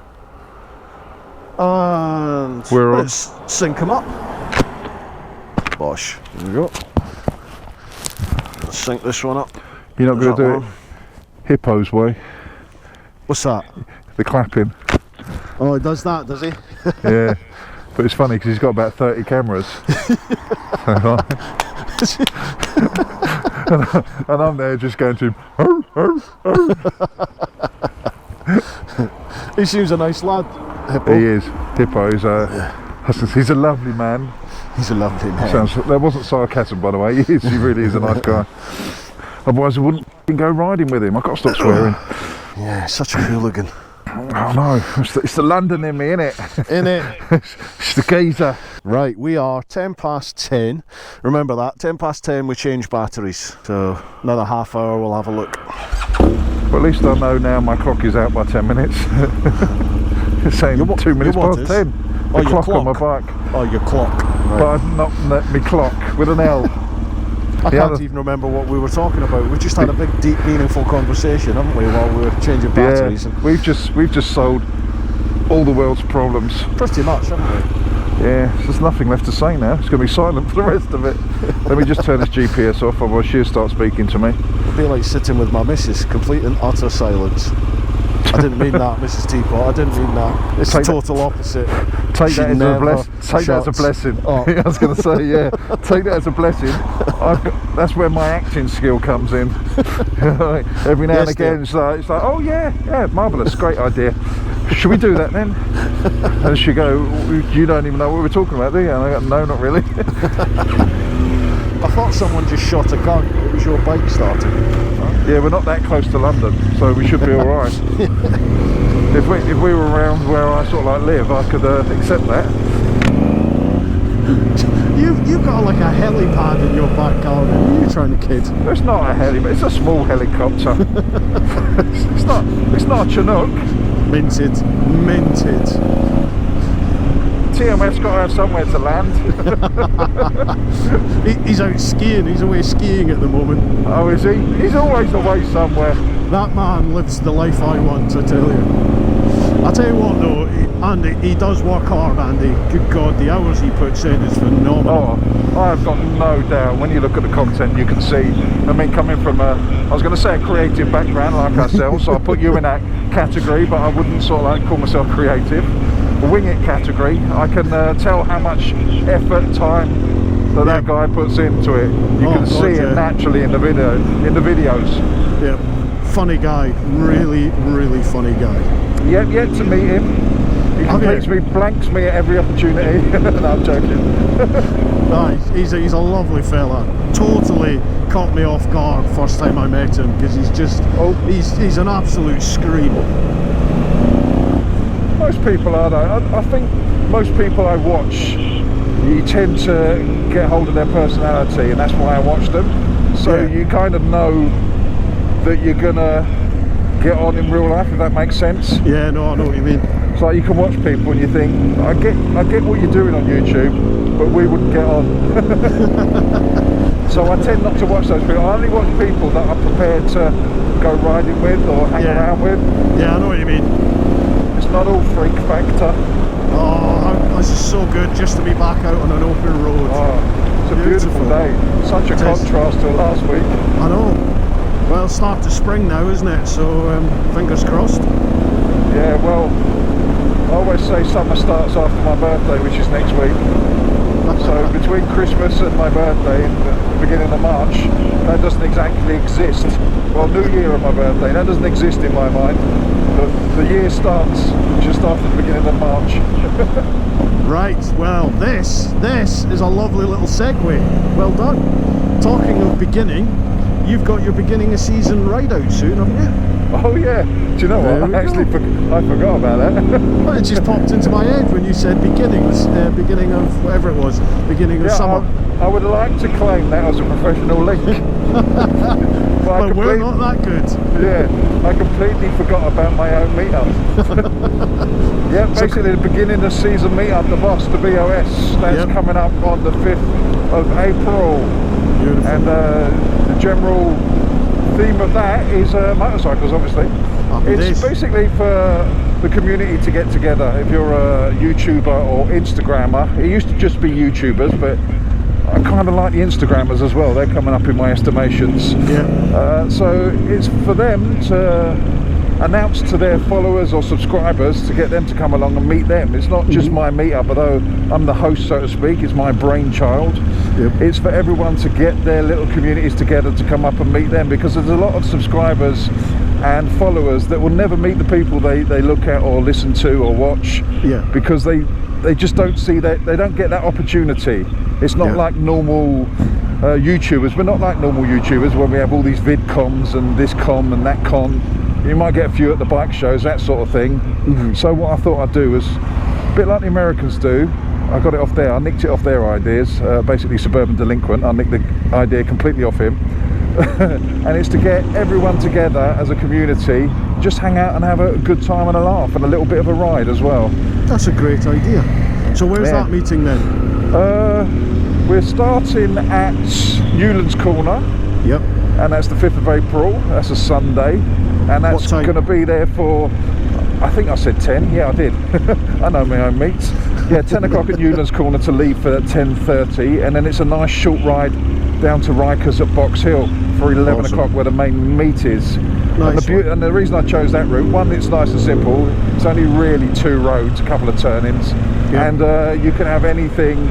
and We're on. let's sync them up. Bosh. There we go. Let's sync this one up. You're not going That to do one. it Hippo's way. What's that? The clapping. Oh, he does that, does he? Yeah. But it's funny because he's got about 30 cameras. And I'm there just going to him, "Arr, arr, arr." He seems a nice lad, Hippo. He is. Hippo is he's a lovely man. He's a lovely man. That wasn't sarcasm, by the way. He is. He really is a nice guy. Otherwise, I wouldn't go riding with him. I've got to stop swearing. Yeah, such a hooligan. Oh no, it's the London in me, innit? It's the geezer. Right, we are 10 past 10. Remember that, 10 past 10 we change batteries. So another half hour we'll have a look. Well, at least I know now my clock is out by 10 minutes. It's saying 2 minutes past 10. The clock on my bike. Oh, your clock. Right. But I've not met me clock with an L. I can't even remember what we were talking about. We just had a big, deep, meaningful conversation, haven't we, while we were changing batteries? Yeah, we've just solved all the world's problems. Pretty much, haven't we? Yeah, there's nothing left to say now. It's going to be silent for the rest of it. Let me just turn this GPS off, otherwise she'll start speaking to me. It'd be like sitting with my missus, complete and utter silence. I didn't mean that, Mrs. Teapot. I didn't mean that. It's the total opposite. Take that as a blessing. Oh. I was going to say, yeah. Take that as a blessing. That's where my acting skill comes in. Every now and again, it's like, oh yeah, marvellous, great idea. Should we do that then? And she go, you don't even know what we're talking about, do you? And I go, no, not really. I thought someone just shot a gun. It was your bike starting. Yeah, we're not that close to London, so we should be all right. If we were around where I sort of like live, I could accept that. You've got like a helipad in your back garden. What are you trying to kid? It's not a heli, it's a small helicopter. it's not a Chinook. Minted. TMF's got to have somewhere to land. He's out skiing. He's away skiing at the moment. Oh, is he? He's always away somewhere. That man lives the life I want, I tell you. I tell you what though, Andy, he does work hard, Andy. Good God, the hours he puts in is phenomenal. Oh, I've got no doubt. When you look at the content, you can see. I mean, coming from I was going to say a creative background like ourselves, so I'll put you in that category, but I wouldn't sort of like call myself creative. Wing it category. I can tell how much effort, time that guy puts into it. You can see it naturally in the videos. Yeah, funny guy, really funny guy. Yet to meet him. He blanks me at every opportunity. No, I'm joking. No, he's a lovely fella. Totally caught me off guard first time I met him, because he's an absolute scream. Most people are though. I think most people I watch, you tend to get hold of their personality, and that's why I watch them. So you kind of know that you're gonna get on in real life, if that makes sense. Yeah, no, I know what you mean. It's like you can watch people and you think, I get what you're doing on YouTube, but we wouldn't get on. So I tend not to watch those people. I only watch people that are prepared to go riding with or hang around with. Yeah, I know what you mean. It's not all freak factor. Oh, this is so good just to be back out on an open road. Oh, it's a beautiful day. Such a contrast to last week. I know. Well, start to spring now, isn't it? So fingers crossed. Yeah, well, I always say summer starts after my birthday, which is next week. So between Christmas and my birthday, the beginning of March, that doesn't exactly exist. Well, New Year and my birthday, that doesn't exist in my mind. But the year starts just after the beginning of March. Right, well, this is a lovely little segue. Well done. Talking of beginning, you've got your beginning of season ride out soon, haven't you? Oh yeah, do you know what? I forgot about that. Well, it just popped into my head when you said beginning of whatever it was, beginning of summer. I would like to claim that as a professional link. But we're not that good. Yeah, I completely forgot about my own meetup. Yeah, basically the beginning of season meetup, the boss, the BOS, that's coming up on the 5th of April. Beautiful. And the general theme of that is motorcycles, obviously. It's basically for the community to get together. If you're a YouTuber or Instagrammer, it used to just be YouTubers, but I kind of like the Instagrammers as well. They're coming up in my estimations. Yeah. So it's for them to announce to their followers or subscribers to get them to come along and meet them. It's not just my meetup, although I'm the host, so to speak. It's my brainchild. Yep. It's for everyone to get their little communities together to come up and meet them, because there's a lot of subscribers and followers that will never meet the people they look at or listen to or watch, because they just don't see that, they don't get that opportunity. It's not like normal YouTubers. We're not like normal YouTubers when we have all these vidcoms and this com and that con. You might get a few at the bike shows, that sort of thing. So what I thought I'd do was, a bit like the Americans do, I got it off there, I nicked it off their ideas, basically Suburban Delinquent, I nicked the idea completely off him. And it's to get everyone together as a community, just hang out and have a good time and a laugh and a little bit of a ride as well. That's a great idea. So where's that meeting then? We're starting at Newlands Corner. Yep. And that's the 5th of April, that's a Sunday. And that's going to be there for, I think I said 10, yeah I did. I know my own meets. Yeah, 10 o'clock at Newlands Corner to leave for 10:30, and then it's a nice short ride down to Rikers at Box Hill for 11 o'clock where the main meet is. Nice and the reason I chose that route, one, it's nice and simple, it's only really 2 roads, a couple of turn-ins, and you can have anything,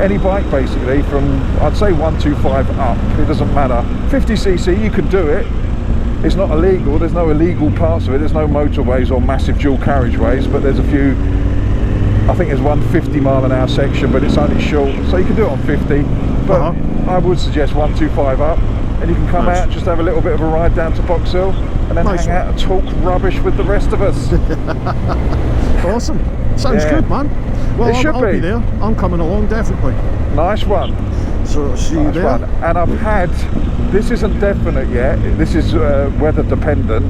any bike basically from, I'd say 125 up, it doesn't matter. 50cc, you can do it. It's not illegal, there's no illegal parts of it, there's no motorways or massive dual carriageways, but there's a few, I think there's one 50-mile-an-hour section, but it's only short, so you can do it on 50, but I would suggest 125 up, and you can come out, just have a little bit of a ride down to Box Hill, and then hang out and talk rubbish with the rest of us. Awesome. Sounds good, man. Well, I'll be there. I'm coming along, definitely. Nice one. So, see you there. And I've had, this isn't definite yet, this is weather dependent,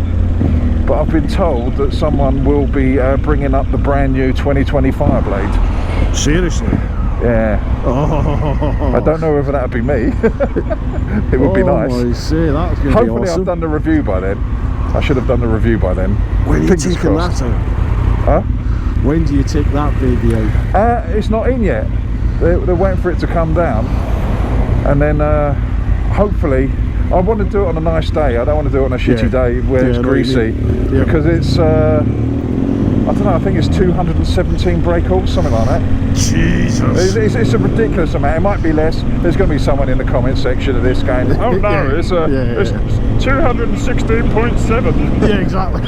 but I've been told that someone will be bringing up the brand new 2020 Fireblade. Seriously? Yeah. Oh. I don't know whether that would be me. It would be nice. I see, that's going to be Hopefully awesome. I've done the review by then. I should have done the review by then. When are you taking that out? Huh? When do you take that baby out? It's not in yet. They're waiting for it to come down. And then hopefully, I want to do it on a nice day. I don't want to do it on a shitty day where it's greasy. Because it's, I don't know, I think it's 217 brake horse, something like that. Jesus. It's a ridiculous amount. It might be less. There's going to be someone in the comment section of this going, oh no, it's 216.7. Yeah, exactly.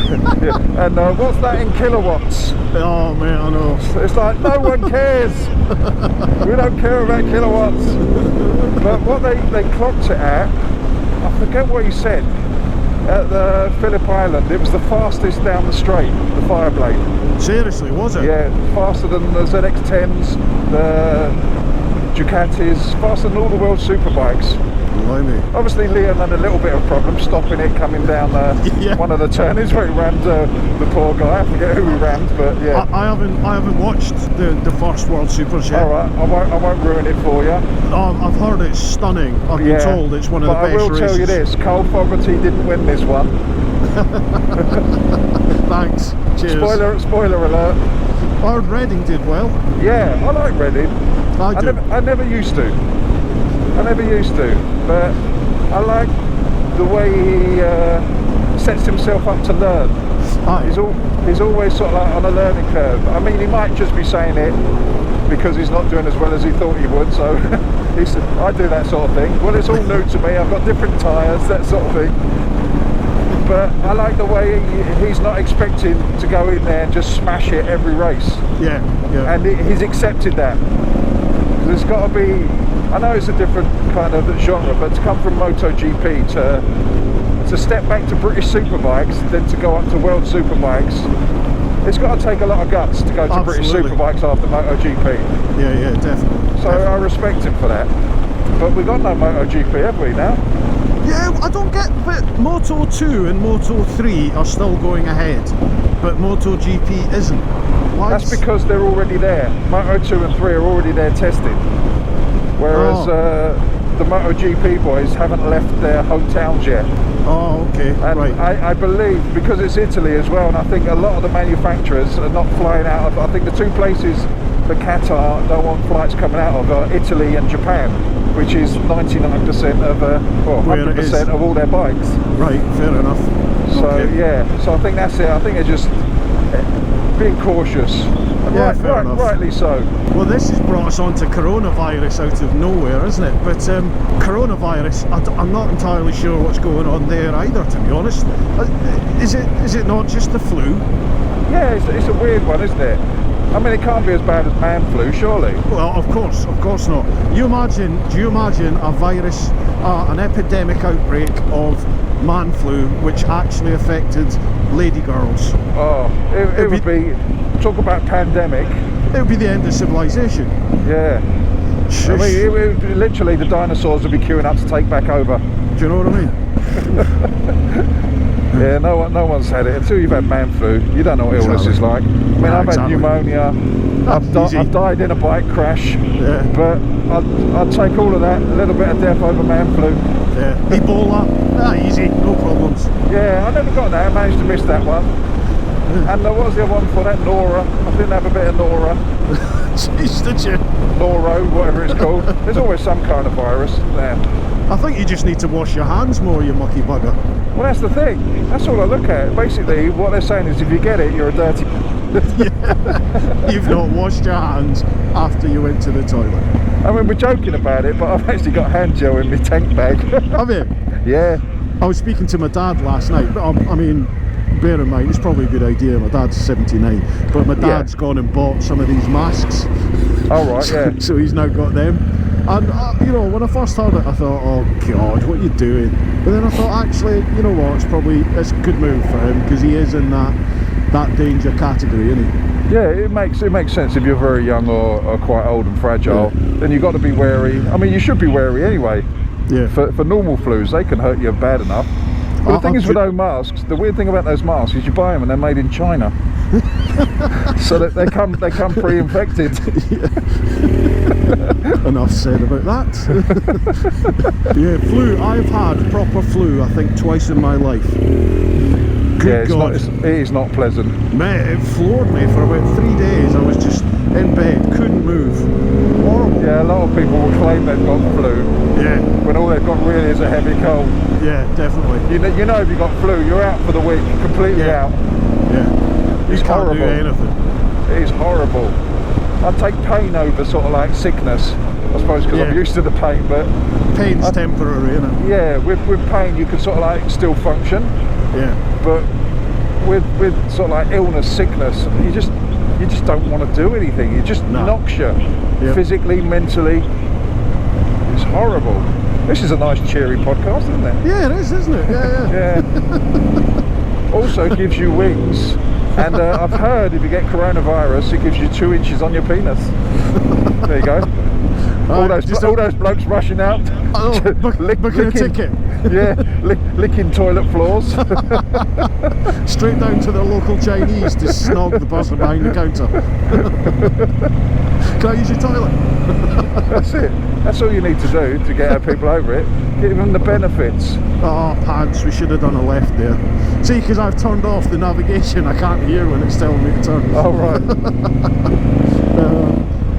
And what's that in kilowatts? Oh man, I know. It's like, no one cares. We don't care about kilowatts. But what they clocked it at, I forget what he said, at the Phillip Island, it was the fastest down the straight, the Fireblade. Seriously, was it? Yeah, faster than the ZX-10s, the Ducatis, faster than all the world superbikes. Blimey. Obviously Leon had a little bit of a problem stopping it coming down one of the turnings where he rammed the poor guy. I forget who he rammed, but yeah. I haven't watched the first World Supers yet. Alright, I won't ruin it for you. I've heard it's stunning. I've been told it's one of the best races. But I will tell you this, Cole Fogarty didn't win this one. Thanks. Cheers. Spoiler alert. I heard Reading did well. Yeah, I like Reading. I never used to. But I like the way he sets himself up to learn. He's always sort of like on a learning curve. I mean, he might just be saying it because he's not doing as well as he thought he would, so I do that sort of thing. Well, it's all new to me, I've got different tyres, that sort of thing. But I like the way he's not expecting to go in there and just smash it every race. Yeah. And he's accepted that. There's got to be, I know it's a different kind of genre, but to come from MotoGP to step back to British Superbikes, then to go up to World Superbikes, it's got to take a lot of guts to go to British Superbikes after MotoGP. Yeah, definitely. So I respect him for that. But we've got no MotoGP, have we now? Yeah, I don't get, but Moto 2 and Moto 3 are still going ahead, but MotoGP isn't. Why? That's because they're already there. Moto 2 and 3 are already there testing. Whereas the MotoGP boys haven't left their hometowns yet. Oh, okay, and right. I believe, because it's Italy as well, and I think a lot of the manufacturers are not flying out of, I think the two places that Qatar don't want flights coming out of are Italy and Japan, which is 99% of, 100% of all their bikes. Right, fair enough. So yeah, so I think that's it. I think they're just, being cautious. And Yeah, fair enough. rightly so. Well, this has brought us on to coronavirus out of nowhere, isn't it? But coronavirus, I'm not entirely sure what's going on there either, to be honest. Is it not just the flu? Yeah, it's a weird one, isn't it? I mean, it can't be as bad as man flu, surely. Well, of course not. Do you imagine a virus, an epidemic outbreak of man flu which actually affected lady girls? Oh, it would be, talk about pandemic. It would be the end of civilization. Yeah. Shush. I mean, it would be, literally the dinosaurs would be queuing up to take back over. Do you know what I mean? Yeah, no one's had it. Until you've had man flu, you don't know what illness is like. I mean, I've had pneumonia, I've died in a bike crash, but I'd take all of that, a little bit of death over man flu. Yeah. Ebola, easy, no problems. Yeah, I never got that, I managed to miss that one. And what was the other one for that? Nora. I didn't have a bit of Nora. Jeez, did you? Noro, whatever it's called. There's always some kind of virus there. I think you just need to wash your hands more, you mucky bugger. Well, that's the thing. That's all I look at. Basically, what they're saying is if you get it, you're a dirty... Yeah. You've not washed your hands after you went to the toilet. I mean, we're joking about it, but I've actually got hand gel in my tank bag. Have you? Yeah. I was speaking to my dad last night, but I mean, bear in mind, it's probably a good idea. My dad's 79, but my dad's gone and bought some of these masks. Oh, right, yeah. So he's now got them. And, you know, when I first heard it, I thought, oh, God, what are you doing? But then I thought, actually, you know what, it's a good move for him, because he is in that danger category, isn't he? Yeah, it makes sense if you're very young or quite old and fragile, then you've got to be wary. I mean, you should be wary anyway. Yeah. For normal flus, they can hurt you bad enough. But the thing is with those masks, the weird thing about those masks is you buy them and they're made in China. So that they come pre-infected. Enough said about that. Yeah, flu. I've had proper flu, I think, twice in my life. Good God. It is not pleasant. Mate, it floored me for about 3 days. I was just in bed, couldn't move. Horrible. Yeah, a lot of people will claim they've got flu. Yeah. When all they've got really is a heavy cold. Yeah, definitely. You know if you've got flu, you're out for the week, completely out. Yeah. It's can't horrible. do anything. It is horrible. I take pain over sort of like sickness, I suppose, because I'm used to the pain, but... Pain's temporary, isn't it? Yeah, with pain you can sort of like still function. Yeah. But with sort of like illness, sickness, you just don't want to do anything. It just knocks you. Physically, mentally. It's horrible. This is a nice cheery podcast, isn't it? Yeah, it is, isn't it? Yeah. Also gives you wings. And I've heard if you get coronavirus, it gives you 2 inches on your penis. There you go. All those blokes rushing out. Oh, booking a ticket. Yeah, licking toilet floors. Straight down to the local Chinese to snog the person behind the counter. Can I use your toilet? That's it. That's all you need to do to get our people over it. Give them the benefits. Oh, pants, we should have done a left there. See, because I've turned off the navigation, I can't hear when it's telling me to turn. Oh, right.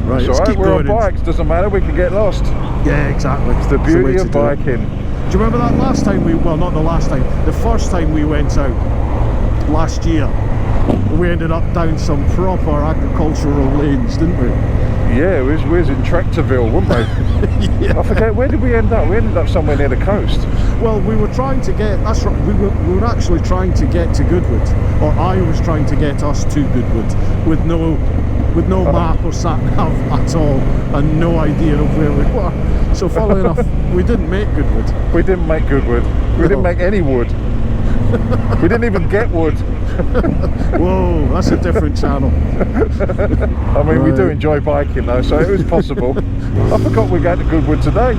Right, it's alright, we're on bikes, doesn't matter, we can get lost. Yeah, exactly. It's the beauty of biking. Do you remember that last time well, not the last time, the first time we went out last year? We ended up down some proper agricultural lanes, didn't we? Yeah, we was in Tractorville, weren't we? I forget, where did we end up? We ended up somewhere near the coast. Well, we were trying to get, that's right, we were actually trying to get to Goodwood, or I was trying to get us to Goodwood with no map or sat nav at all, and no idea of where we were. So funnily enough, we didn't make Goodwood. We didn't make Goodwood. We didn't make any wood. We didn't even get wood. Whoa, that's a different channel. I mean, we do enjoy biking though, so it was possible. I forgot we're going to Goodwood today.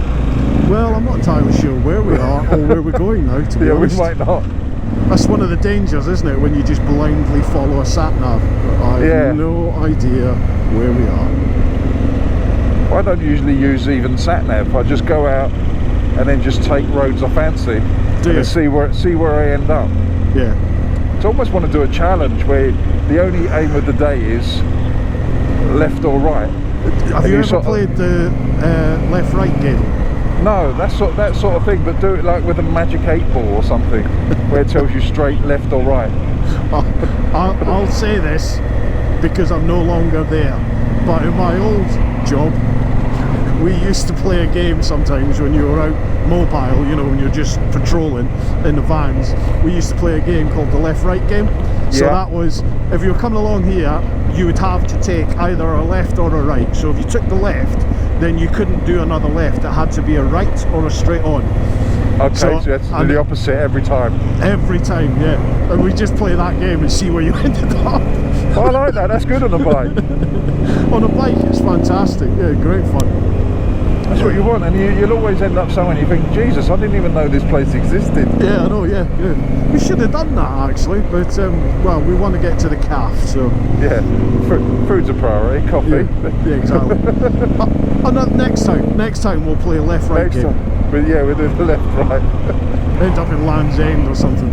Well, I'm not entirely sure where we are or where we're going now, to be honest. We might not. That's one of the dangers, isn't it, when you just blindly follow a sat-nav. I have no idea where we are. I don't usually use even sat-nav. I just go out and then just take roads I fancy and see where I end up. Yeah. So I almost want to do a challenge where the only aim of the day is left or right. Have you ever played the left-right game? No, that sort of thing, but do it like with a magic 8-ball or something, where it tells you straight, left or right. I'll say this, because I'm no longer there. But in my old job, we used to play a game sometimes when you were out mobile, you know, when you're just patrolling in the vans. We used to play a game called the left-right game. So that was, if you were coming along here, you would have to take either a left or a right. So if you took the left, then you couldn't do another left. It had to be a right or a straight on. Okay, so you had to do the opposite every time. Every time, yeah. And we just play that game and see where you ended up. Oh, I like that. That's good on a bike. On a bike, it's fantastic. Yeah, great fun. That's what you want, and you'll always end up somewhere and you think, Jesus, I didn't even know this place existed. Yeah, I know, yeah. We should have done that actually, but well, we want to get to the calf, so... Yeah, food's a priority, coffee. Yeah, exactly. Next time we'll play a left-right game. But yeah, we'll do the left-right. End up in Land's End or something.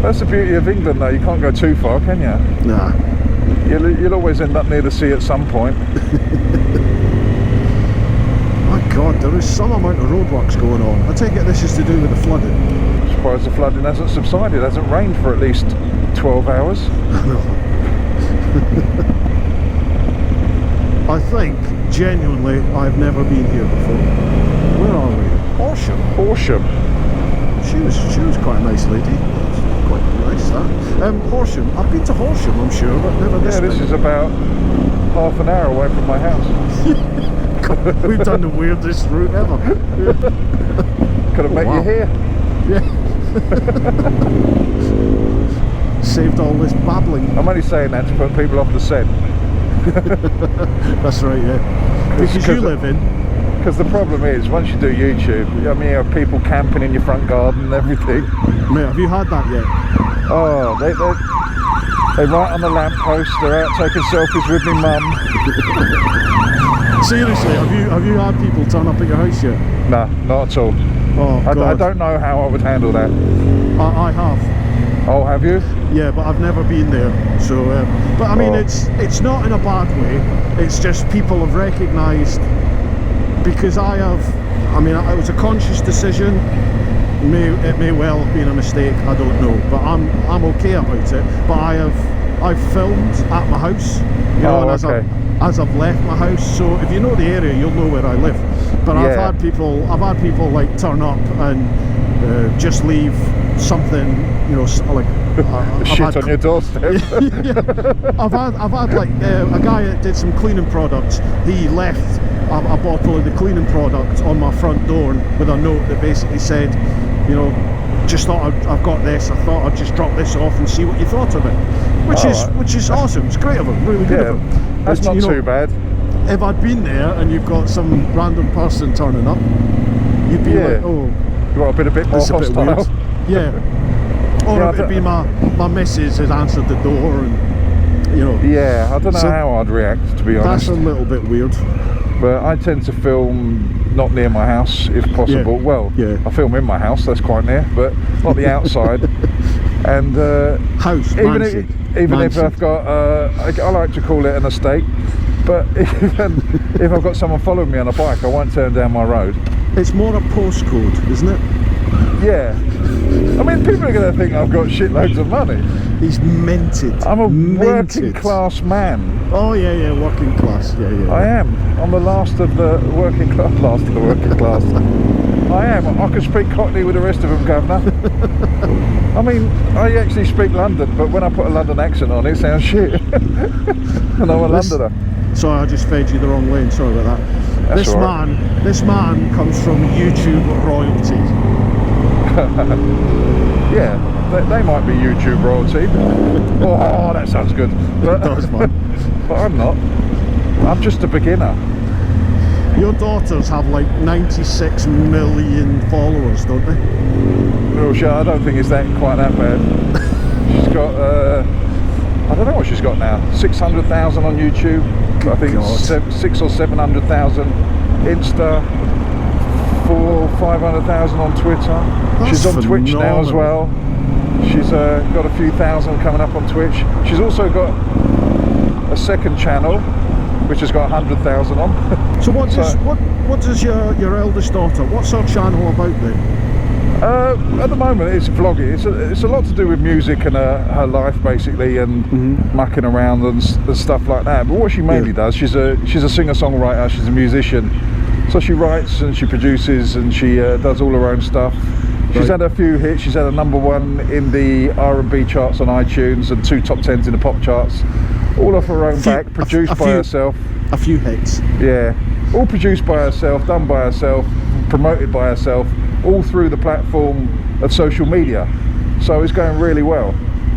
That's the beauty of England though, you can't go too far, can you? Nah. You'll always end up near the sea at some point. God, there is some amount of roadworks going on. I take it this is to do with the flooding. I'm surprised the flooding hasn't subsided. It hasn't rained for at least 12 hours. I think, genuinely, I've never been here before. Where are we? Horsham. Horsham. She was quite a nice lady. Quite nice, that. Horsham. I've been to Horsham, I'm sure, but never this bit. This is about half an hour away from my house. We've done the weirdest route ever. Could have met you here. Yeah. Saved all this babbling. I'm only saying that to put people off the scent. That's right, yeah. Because you live in. Because the problem is, once you do YouTube, I mean, you have people camping in your front garden and everything. Mate, have you had that yet? Oh, they write on the lamppost, they're out taking selfies with me mum. Seriously, have you had people turn up at your house yet? Nah, not at all. Oh, God. I don't know how I would handle that. I have. Oh, have you? Yeah, but I've never been there. So, but I mean, it's not in a bad way. It's just people have recognised, because I mean, it was a conscious decision. It may well have been a mistake. I don't know, but I'm okay about it. But I've filmed at my house. You know, as I've left my house, so if you know the area, you'll know where I live. But I've had people like turn up and just leave something, you know, like shit on your doorstep. Yeah. I've had like a guy that did some cleaning products. He left a bottle of the cleaning product on my front door with a note that basically said, you know, just thought I've got this. I thought I'd just drop this off and see what you thought of it, which is awesome. It's great of him, really good of him. That's not too bad. If I'd been there and you've got some random person turning up, you'd be like, oh, you got a bit more hostile. Yeah. Or it'd be my missus has answered the door, and you know. Yeah, I don't know how I'd react, to be honest. That's a little bit weird. But I tend to film not near my house if possible. Yeah. Well, I film in my house, that's quite near, but not the outside. And house, even if I've got, I like to call it an estate, but even if I've got someone following me on a bike, I won't turn down my road. It's more a postcode, isn't it? Yeah. I mean, people are going to think I've got shitloads of money. He's minted. I'm a working class man. Oh yeah, working class. Yeah. I am. I'm the last of the working class. I am. I can speak Cockney with the rest of them, governor. I mean, I actually speak London, but when I put a London accent on, it sounds shit. And I'm a Londoner. Sorry, I just fed you the wrong lane. Sorry about that. That's This man comes from YouTube royalty. Yeah, they might be YouTube royalty. Oh, that sounds good. But, That was fun. But I'm not. I'm just a beginner. Your daughters have like 96 million followers, don't they? No, I don't think it's quite that bad. She's got, I don't know what she's got now. 600,000 on YouTube. I think it's 600,000 or 700,000 Insta. 400,000 or 500,000 on Twitter. That's she's on phenomenal. Twitch now as well. She's got a few thousand coming up on Twitch. She's also got a second channel which has got 100,000 on. So what does your eldest daughter, what's her channel about then? At the moment, it's vlogging. It's a lot to do with music and her life, basically, and mucking around and stuff like that. But what she mainly does, she's a singer-songwriter. She's a musician, so she writes and she produces and she does all her own stuff. She's had a few hits. She's had a #1 in the R&B charts on iTunes and 2 top 10s in the pop charts, all off her own back, produced by herself. A few hits. Yeah, all produced by herself, done by herself, promoted by herself, all through the platform of social media. So it's going really well.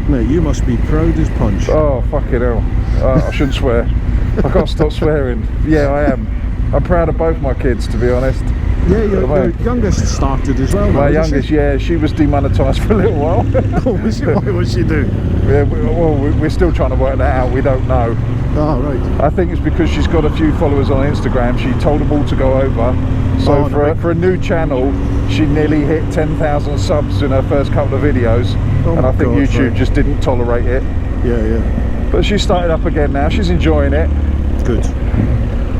Mate, you must be proud as punch. Oh, fucking hell. I shouldn't swear. I can't stop swearing. Yeah, I am. I'm proud of both my kids, to be honest. Yeah, your youngest started as well. My youngest, yeah, she was demonetised for a little while. Oh, was she? What was she do? Yeah, we're still trying to work that out. We don't know. Oh, right. I think it's because she's got a few followers on Instagram. She told them all to go over. So for a new channel, she nearly hit 10,000 subs in her first couple of videos. Oh, and I think YouTube just didn't tolerate it. Yeah. But she's started up again now. She's enjoying it. Good.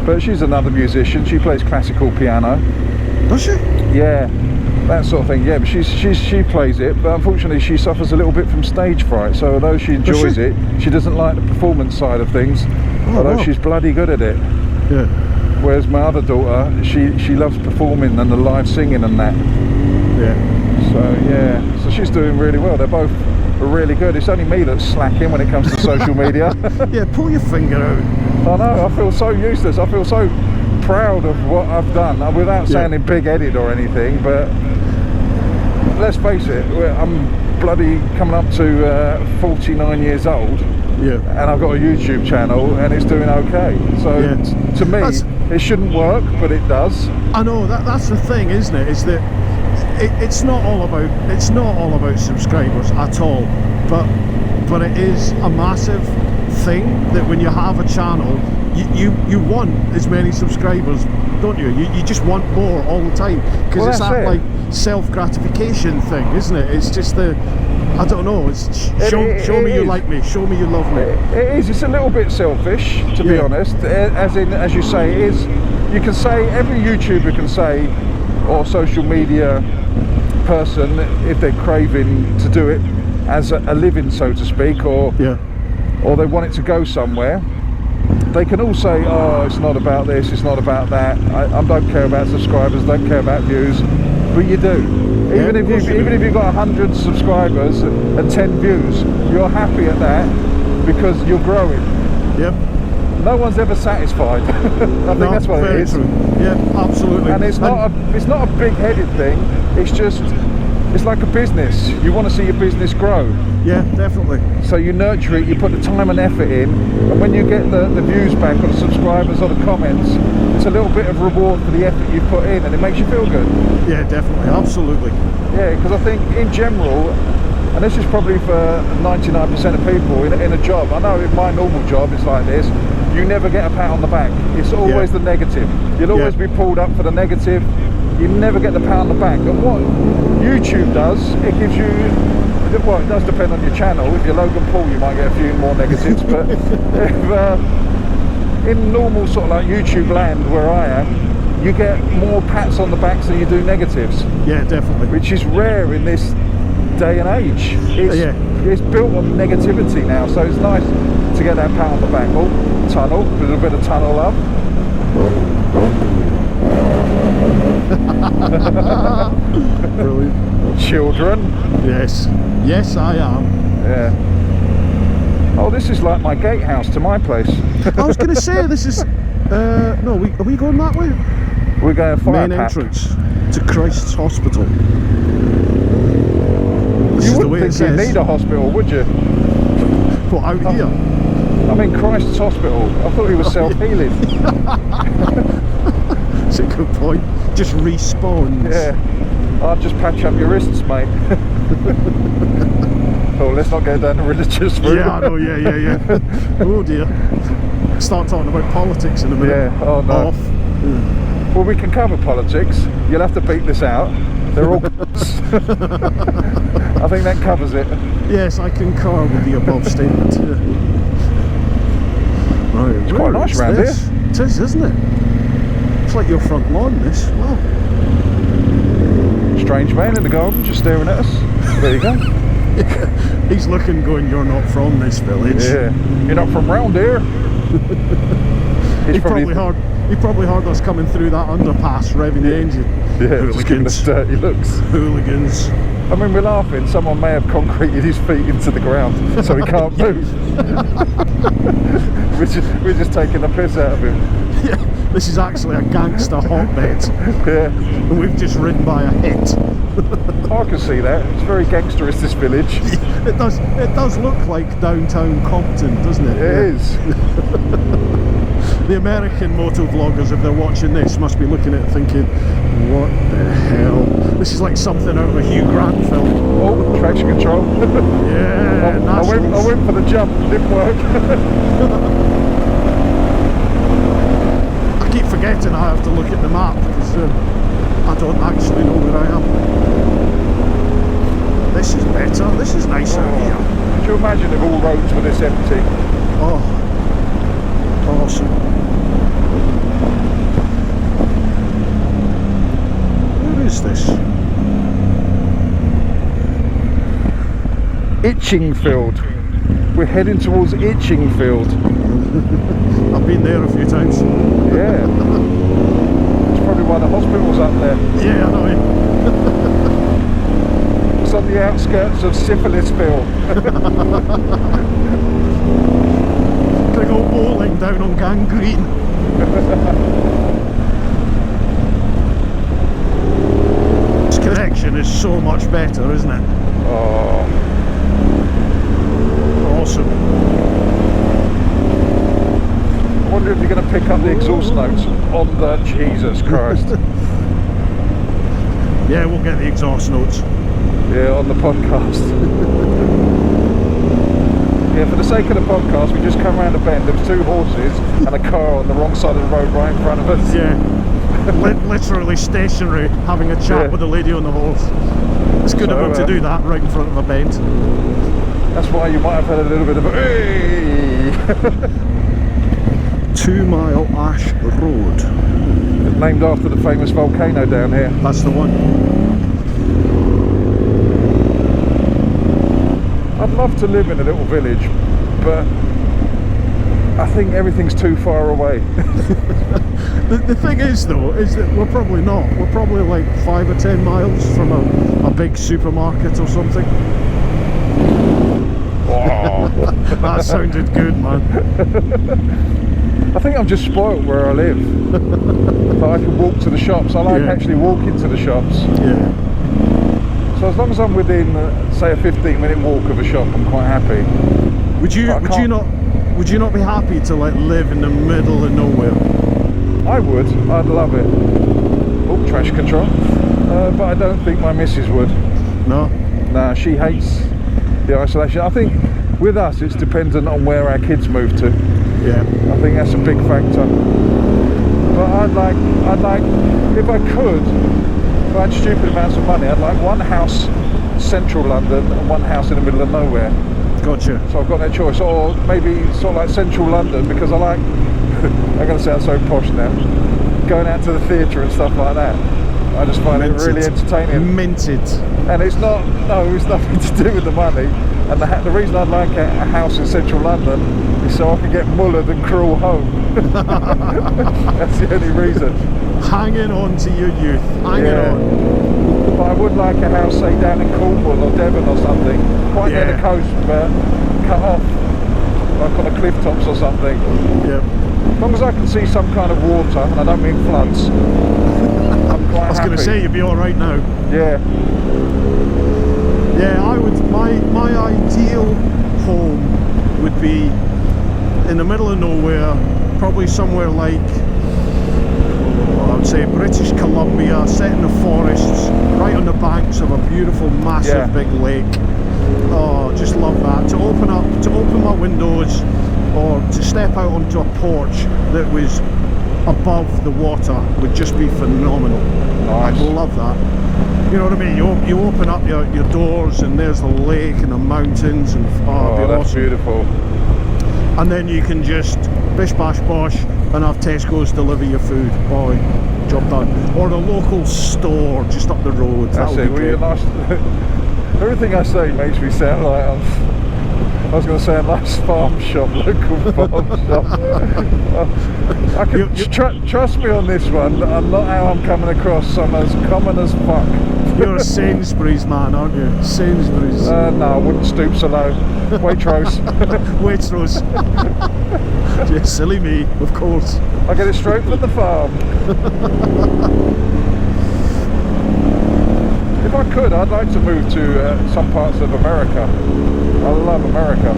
But she's another musician. She plays classical piano. Does she? Yeah, that sort of thing. Yeah, but she plays it, but unfortunately she suffers a little bit from stage fright. So although she enjoys it, she doesn't like the performance side of things. Although she's bloody good at it. Yeah. Whereas my other daughter, she loves performing and the live singing and that. Yeah. So she's doing really well. They're both really good. It's only me that's slacking when it comes to social media. Yeah, pull your finger out. I know. I feel so useless. I feel so proud of what I've done, without sounding big-headed or anything, but let's face it, I'm bloody coming up to 49 years old, and I've got a YouTube channel and it's doing okay. So to me, it shouldn't work, but it does. I know that's the thing, isn't it? Is that it's not all about subscribers at all, but it is a massive thing that when you have a channel, you want as many subscribers, don't you? You just want more all the time, because it's that like self-gratification thing, isn't it? It's just I don't know, it's show me you like me, show me you love me. It is. It's a little bit selfish, to be honest. As you say, it is. You can say, every YouTuber can say, or social media person, if they're craving to do it as a living, so to speak, or they want it to go somewhere, they can all say, oh, it's not about this, it's not about that, I don't care about subscribers, don't care about views, but you do. Even if you've got 100 subscribers and 10 views, you're happy at that because you're growing. Yep. No one's ever satisfied. I think that's what it is. True. Yeah, absolutely. And it's not a big-headed thing. It's like a business. You want to see your business grow. Yeah, definitely. So you nurture it, you put the time and effort in, and when you get the views back, or the subscribers, or the comments, it's a little bit of reward for the effort you put in, and it makes you feel good. Yeah, definitely, absolutely. Yeah, because I think in general, and this is probably for 99% of people in a job, I know in my normal job it's like this, you never get a pat on the back. It's always the negative. You'll always be pulled up for the negative. You never get the pat on the back. And what YouTube does, it gives you, well, it does depend on your channel. If you're Logan Paul, you might get a few more negatives, but if, in normal sort of like YouTube land where I am, you get more pats on the backs than you do negatives. Yeah, definitely. Which is rare in this day and age. It's built on negativity now, so it's nice to get that pat on the back. Oh, tunnel, a little bit of tunnel love. Brilliant. Children. Yes I am. Yeah. Oh, this is like my gatehouse to my place. I was going to say, this is no, are we going that way? We're going fire main pack. Entrance to Christ's Hospital. You wouldn't think you need a hospital, would you? What, out here? I'm in Christ's Hospital. I thought he was self-healing. That's a good point. Just respawns. Yeah. I'll just patch up your wrists, mate. Oh, let's not go down the religious route. Yeah, I know, yeah. Oh dear. Start talking about politics in a minute. Yeah, oh no. Well, we can cover politics. You'll have to beat this out. They're all I think that covers it. Yes, I concur with the above statement. Right, it's quite nice around here. It is, isn't it? It's like your front lawn, this. Wow. It's strange man in the garden just staring at us. There you go. He's looking, going, "You're not from this village." Yeah, you're not from round here. He probably heard us coming through that underpass, revving the engine. Yeah, just giving us dirty looks. Hooligans. I mean, we're laughing. Someone may have concreted his feet into the ground, so he can't move. we're just taking the piss out of him. Yeah, this is actually a gangster hotbed. Yeah, And we've just ridden by a hit. I can see that. It's very gangsterist, this village. It does look like downtown Compton, doesn't it? It is. The American moto vloggers, if they're watching this, must be looking at it thinking, what the hell? This is like something out of a Hugh Grant film. Oh, traction control. Yeah, I went for the jump, didn't work. I keep forgetting I have to look at the map because I don't actually know where I am. This is better. This is nice out here. Could you imagine if all roads were this empty? Oh, awesome. Where is this? Itchingfield. We're heading towards Itchingfield. I've been there a few times. Yeah. That's probably why the hospital's up there. Yeah, I know. It's on the outskirts of Syphilisville. Gonna go bowling down on Gangrene. This connection is so much better, isn't it? Oh, Awesome. I wonder if you're going to pick up the exhaust notes on the Jesus Christ. Yeah, we'll get the exhaust notes. Yeah, on the podcast. Yeah, for the sake of the podcast, we just come around a bend. There was 2 horses and a car on the wrong side of the road right in front of us. Yeah. Literally stationary, having a chat with the lady on the horse. It's good of him to do that right in front of a bend. That's why you might have had a little bit of a hey! 2 Mile Ash Road. Named after the famous volcano down here. That's the one. I'd love to live in a little village, but I think everything's too far away. The thing is though, is that we're probably not. We're probably like 5 or 10 miles from a big supermarket or something. Oh. That sounded good, man. I think I'm just spoilt where I live. But I can walk to the shops. I like actually walking to the shops. Yeah. So as long as I'm within, say, a 15-minute walk of a shop, I'm quite happy. Would you not be happy to like live in the middle of nowhere? I would. I'd love it. Oh, trash control. But I don't think my missus would. No. Nah, she hates the isolation. I think with us, it's dependent on where our kids move to. Yeah. I think that's a big factor. But I'd like, if I could, if I had stupid amounts of money, I'd like one house central London and one house in the middle of nowhere. Gotcha. So I've got no choice, or maybe sort of like central London, because I like, I'm going to sound so posh now, going out to the theatre and stuff like that. I just find it really entertaining. Minted. And it's nothing to do with the money. And the reason I'd like a house in central London is so I can get mullered and crawl home. That's the only reason. Hanging on to your youth. Hanging on. But I would like a house, say, down in Cornwall or Devon or something, quite near the coast, but cut off, like on the cliff tops or something. Yep. As long as I can see some kind of water, and I don't mean floods, I'm quite happy. I was going to say you'd be all right now. Yeah. Yeah, I would. My ideal home would be in the middle of nowhere, probably somewhere like, I would say British Columbia, set in the forests, right on the banks of a beautiful, massive big lake. Oh, just love that. To open my windows, or to step out onto a porch that was above the water would just be phenomenal. Nice. I love that. You know what I mean? You open up your doors and there's the lake and the mountains and that's awesome. beautiful. And then you can just bish bash bosh and have Tesco's deliver your food. Boy, job done. Or a local store just up the road. That's That it. would be Well, great. nice. Everything I say makes me sound like I was going to say a nice farm shop, local farm shop. I can trust me on this one. I'm not how I'm coming across. I'm as common as fuck. You're a Sainsbury's man, aren't you? Sainsbury's. No, I wouldn't stoop so low. Waitrose. Waitrose. Yeah, silly me, of course. I get it straight from the farm. If I could, I'd like to move to some parts of America. I love America.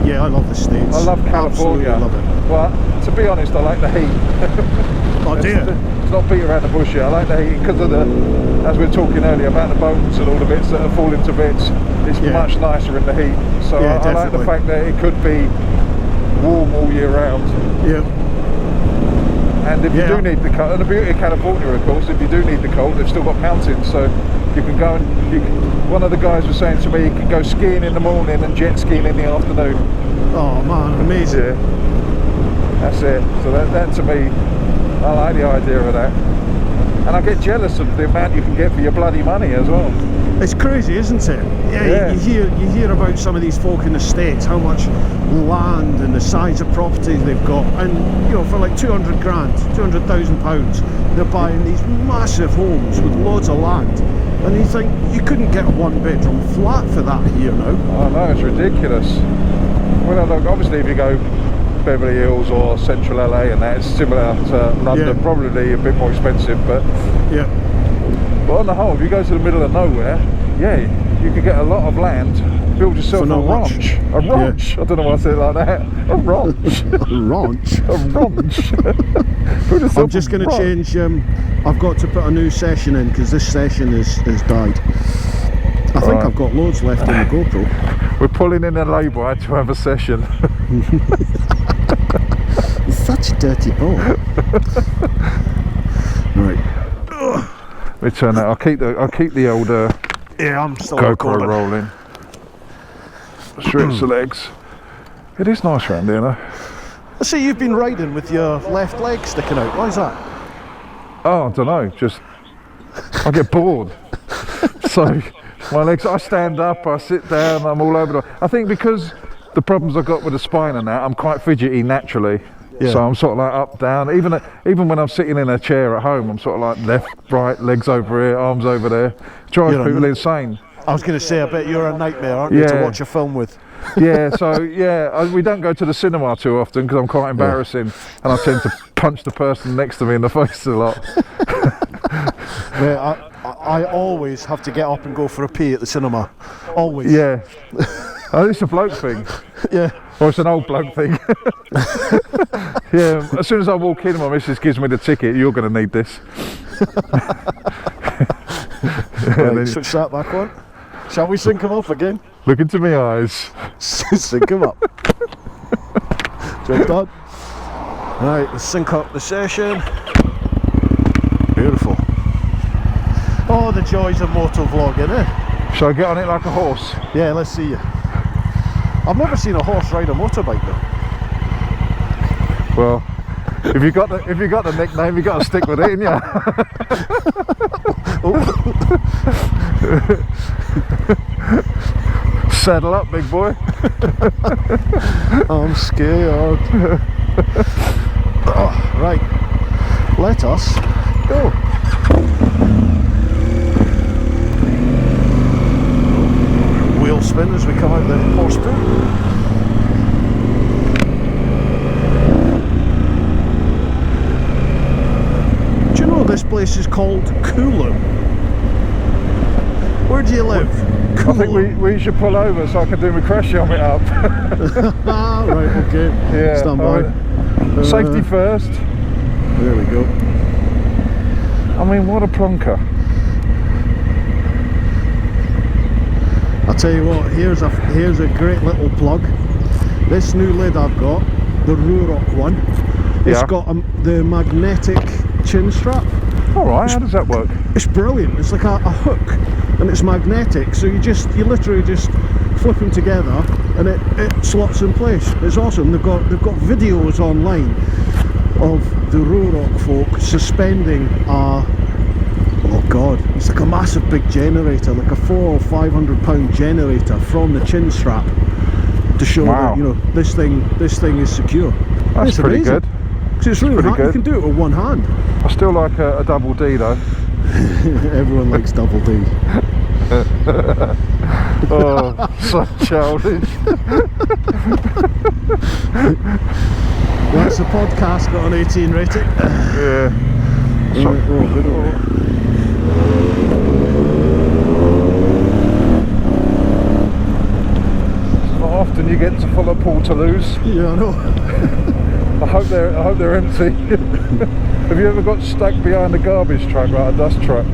Yeah, I love the States. I love California. Absolutely love it. Well, to be honest, I like the heat. Oh dear. It's not beat around the bush here. I like the heat because of the, as we were talking earlier about the bones and all the bits that are falling to bits. It's much nicer in the heat. So Yeah, I like the fact that it could be warm all year round. Yeah. And if you do need the cold, and the beauty of California, of course, if you do need the cold, they've still got mountains, so you can go and one of the guys was saying to me, you can go skiing in the morning and jet skiing in the afternoon. Oh man, amazing. Yeah, that's it. So that to me, I like the idea of that, and I get jealous of the amount you can get for your bloody money as well. It's crazy, isn't it? Yeah. You hear about some of these folk in the States, how much land and the size of properties they've got, and you know, for like 200 grand, 200,000 pounds, they're buying these massive homes with loads of land, and you think you couldn't get a one-bedroom flat for that here now. I know, it's ridiculous. Well, look, obviously if you go Beverly Hills or Central LA and that, it's similar to London, probably a bit more expensive, but yeah. But on the whole, if you go to the middle of nowhere, you could get a lot of land, build yourself a ranch. A ranch. I don't know why I said it like that. A ranch. A ranch. A ranch. I'm just going to change. I've got to put a new session in because this session has died. I think I've got loads left in the GoPro. We're pulling in a lay-by to have a session. You're such a dirty ball. Right. Let me turn that. I'll keep the old I'm still GoPro recording. rolling. Stretch the legs. It is nice round here, though. I see you've been riding with your left leg sticking out. Why is that? Oh, I don't know. Just I get bored. So my legs. I stand up. I sit down. I'm all over the. I think because the problems I've got with the spine and that, I'm quite fidgety naturally. Yeah. So I'm sort of like up, down. Even when I'm sitting in a chair at home, I'm sort of like left, right, legs over here, arms over there. Drives people insane. I was going to say, I bet you're a nightmare, aren't you, to watch a film with? Yeah. So we don't go to the cinema too often because I'm quite embarrassing, and I tend to punch the person next to me in the face a lot. Yeah, I always have to get up and go for a pee at the cinema. Always. Yeah. Oh, it's a bloke thing. Yeah. Or it's an old bloke thing. Yeah, as soon as I walk in, my missus gives me the ticket. You're going to need this. Right, switch that back on. Shall we sync him up again? Look into my eyes. Sync him up. Job done. Right, let's sync up the session. Beautiful. Oh, the joys of motor vlogging, eh? Shall I get on it like a horse? Yeah, let's see you. I've never seen a horse ride a motorbike though. Well, if you got the nickname, you got to stick with it, ain't ya? Saddle up, big boy. I'm scared. Oh, right, let us go. Wheel spin as we come out the horse pool. Do you know this place is called Coolum? Where do you live? I think we should pull over so I can do my crash helmet up. Ah, right, okay. Yeah. Stand by. Safety first. There we go. I mean, what a plonker. I'll tell you what, here's a great little plug. This new lid I've got, the Ruroc one, it's got the magnetic chin strap. Alright, how does that work? It's brilliant. It's like a hook and it's magnetic, so you literally just flip them together and it slots in place. It's awesome. They've got videos online of the Roorock folk suspending a, oh god, it's like a massive big generator, like a 400 or 500 pound generator from the chin strap to show that, you know, this thing is secure. That's pretty amazing. Good. Because it's really hard. You can do it with one hand. I still like a double D though. Everyone likes double D. Oh, so childish. That's the podcast, got an 18 rating. Yeah. It's not often you get to follow Portaloos. Yeah, I know. I hope they're empty. Have you ever got stuck behind a garbage truck, like a dust truck?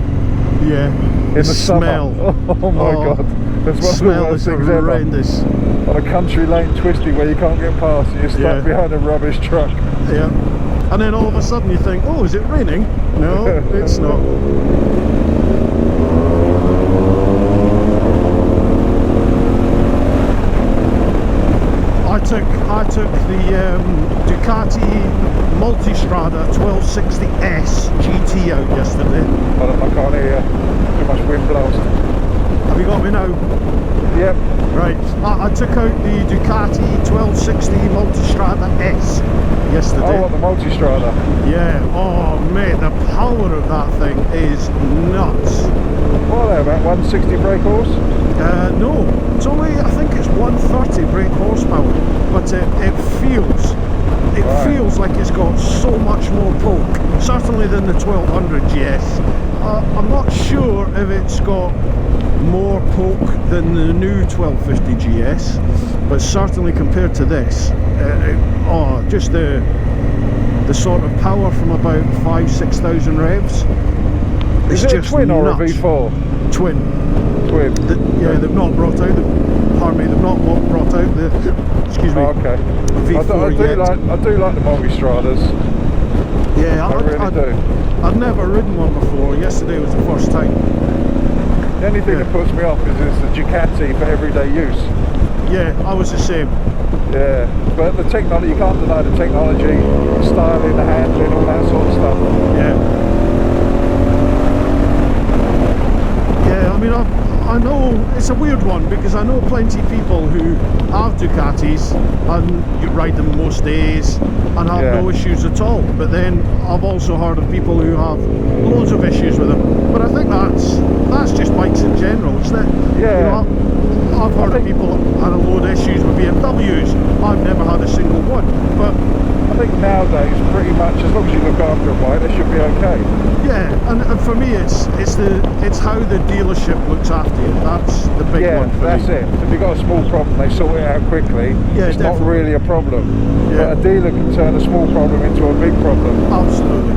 Yeah. In the smell. Summer? Oh my god. That's one of the worst things horrendous. Ever. On a country lane twisty where you can't get past, you're stuck behind a rubbish truck. Yeah. And then all of a sudden you think, oh, is it raining? No, it's not. I took the Ducati Multistrada 1260S GT out yesterday. I can't hear you. Too much wind blast. Have you got me now? Yep. Right. I took out the Ducati 1260 Multistrada S yesterday. Oh, the Multistrada. Yeah. Oh, mate, the power of that thing is nuts. What are they, about 160 brake horse? No, it's only, I think it's 130 brake horsepower, but it feels like it's got so much more poke, certainly than the 1200 GS. I'm not sure if it's got more poke than the new 1250 GS, but certainly compared to this, just the sort of power from about 5,000–6,000 revs. Is it just a twin nuts. Or a V4? Twin. Yeah, they've not brought out they've not brought out the excuse me. Okay. V4 I do like the Multistradas. Yeah, I really do. I've never ridden one before. Yesterday was the first time. The only thing that puts me off is the Ducati for everyday use. Yeah, I was the same. Yeah, but the technology, you can't deny the technology, the styling, the handling, all that sort of stuff. Yeah. Yeah, I mean, I know it's a weird one because I know plenty of people who have Ducatis and you ride them most days and have no issues at all. But then I've also heard of people who have loads of issues with them. But I think that's just bikes in general, isn't it? Yeah. You know, I've heard of people had a load of issues with BMWs. I've never had a single one. But I think nowadays, pretty much, as long as you look after a bike, they should be okay. Yeah, and for me, it's how the dealership looks after you. That's the big one for me. Yeah, that's it. If you've got a small problem, they sort it out quickly. Yeah, it's not really a problem. Yeah. But a dealer can turn a small problem into a big problem. Absolutely.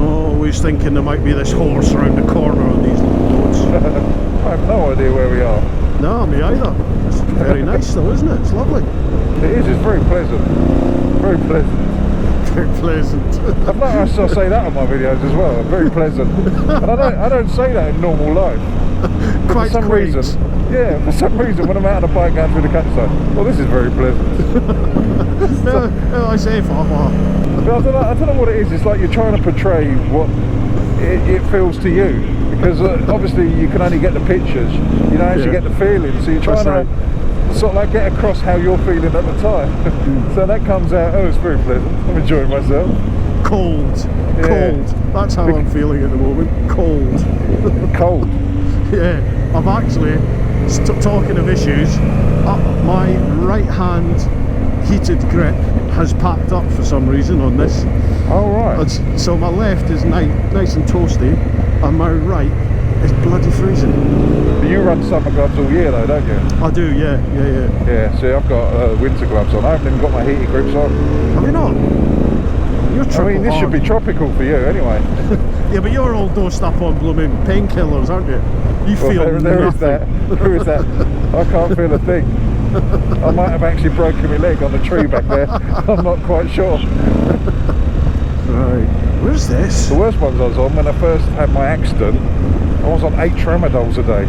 Always thinking there might be this horse around the corner on these roads. I have no idea where we are. No, me either. It's very nice though, isn't it? It's lovely. It is, it's very pleasant. Very pleasant. Very pleasant. I've noticed I say that on my videos as well, very pleasant. And I don't say that in normal life. Quite for some reason. Yeah, for some reason when I'm out on a bike going through the countryside, well, this is very pleasant. I say but I don't know what it is, it's like you're trying to portray what it feels to you. Because obviously you can only get the pictures, you don't actually get the feeling, so you're trying to sort of like get across how you're feeling at the time. So that comes out, oh, it's very pleasant, I'm enjoying myself. Cold. That's how I'm feeling at the moment. Cold. Cold? Yeah, I've actually, talking of issues, my right hand heated grip has packed up for some reason on this. Oh right. So my left is nice and toasty, and my right is bloody freezing. You run summer gloves all year though, don't you? I do, yeah. Yeah, see, I've got winter gloves on. I haven't even got my heated grips on. Have you not? You're I mean, this should be tropical for you anyway. Yeah, but you're all dosed up on blooming painkillers, aren't you? You feel there is that. There is that. I can't feel a thing. I might have actually broken my leg on the tree back there. I'm not quite sure. Right. Where's this? The worst ones I was on when I first had my accident, I was on 8 tramadols a day.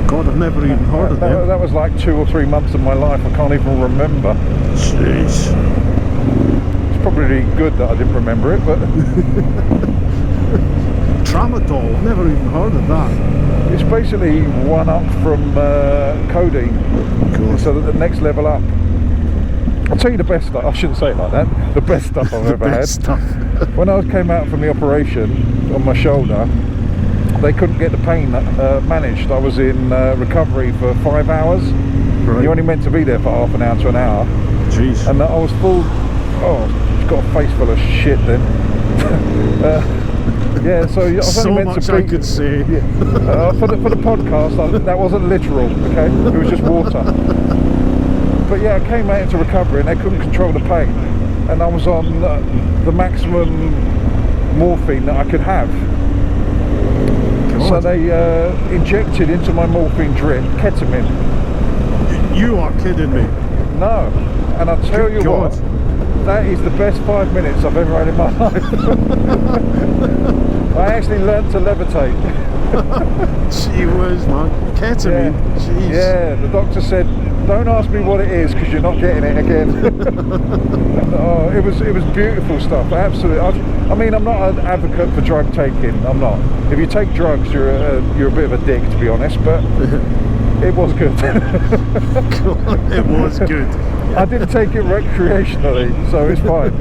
God, I've never even heard of them. That was like 2 or 3 months of my life. I can't even remember. Jeez. It's probably good that I didn't remember it, but Tramadol, I've never even heard of that. it's basically one up from codeine. God. So the next level up. I'll tell you the best stuff. I shouldn't say it like that. The best stuff I've ever had. Stuff. When I came out from the operation on my shoulder, they couldn't get the pain managed. I was in recovery for 5 hours. Right. You only meant to be there for half an hour to an hour. Jeez. And I was full. Oh, it's got a face full of shit then. Yeah, so I was So only meant much to be. I could say. Yeah. For the podcast, that wasn't literal. Okay, it was just water. But yeah, I came out into recovery and they couldn't control the pain, and I was on the maximum morphine that I could have. God. So they injected into my morphine drip ketamine. You are kidding me. No, and I'll tell you God. what, that is the best 5 minutes I've ever had in my life. I actually learnt to levitate. Gee whiz, man. Ketamine. Yeah. Jeez. Yeah, the doctor said, don't ask me what it is because you're not getting it again. Oh, it was beautiful stuff. Absolutely. I mean, I'm not an advocate for drug taking. I'm not. If you take drugs, you're a bit of a dick, to be honest. But it was good. God, it was good. I didn't take it recreationally, so it's fine.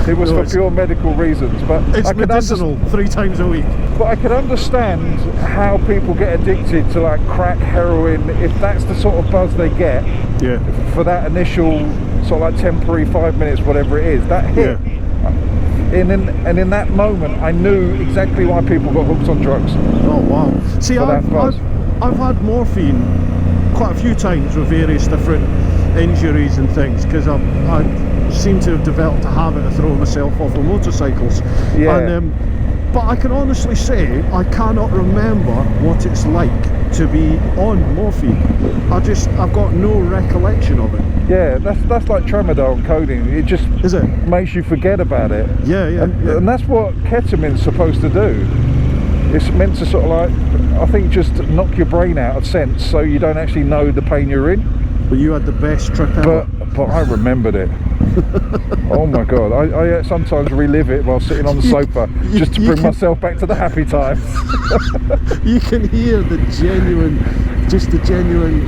It was for pure medical reasons, but It's I could medicinal 3 times a week. But I can understand how people get addicted to like crack, heroin, if that's the sort of buzz they get. Yeah. For that initial sort of like temporary 5 minutes, whatever it is, that hit. Yeah. And in that moment, I knew exactly why people got hooked on drugs. Oh wow. See, For that buzz. I've had morphine quite a few times with various different injuries and things, because I seem to have developed a habit of throwing myself off of motorcycles. Yeah. And, but I can honestly say I cannot remember what it's like to be on morphine. I've got no recollection of it. Yeah, that's like tramadol and codeine. It just Is it? makes you forget about it. Yeah, yeah. And that's what ketamine's supposed to do. It's meant to sort of like, I think, just knock your brain out of sense so you don't actually know the pain you're in. But you had the best trip ever. But I remembered it. Oh my god, I sometimes relive it while sitting on the sofa just to bring myself back to the happy times. You can hear the genuine,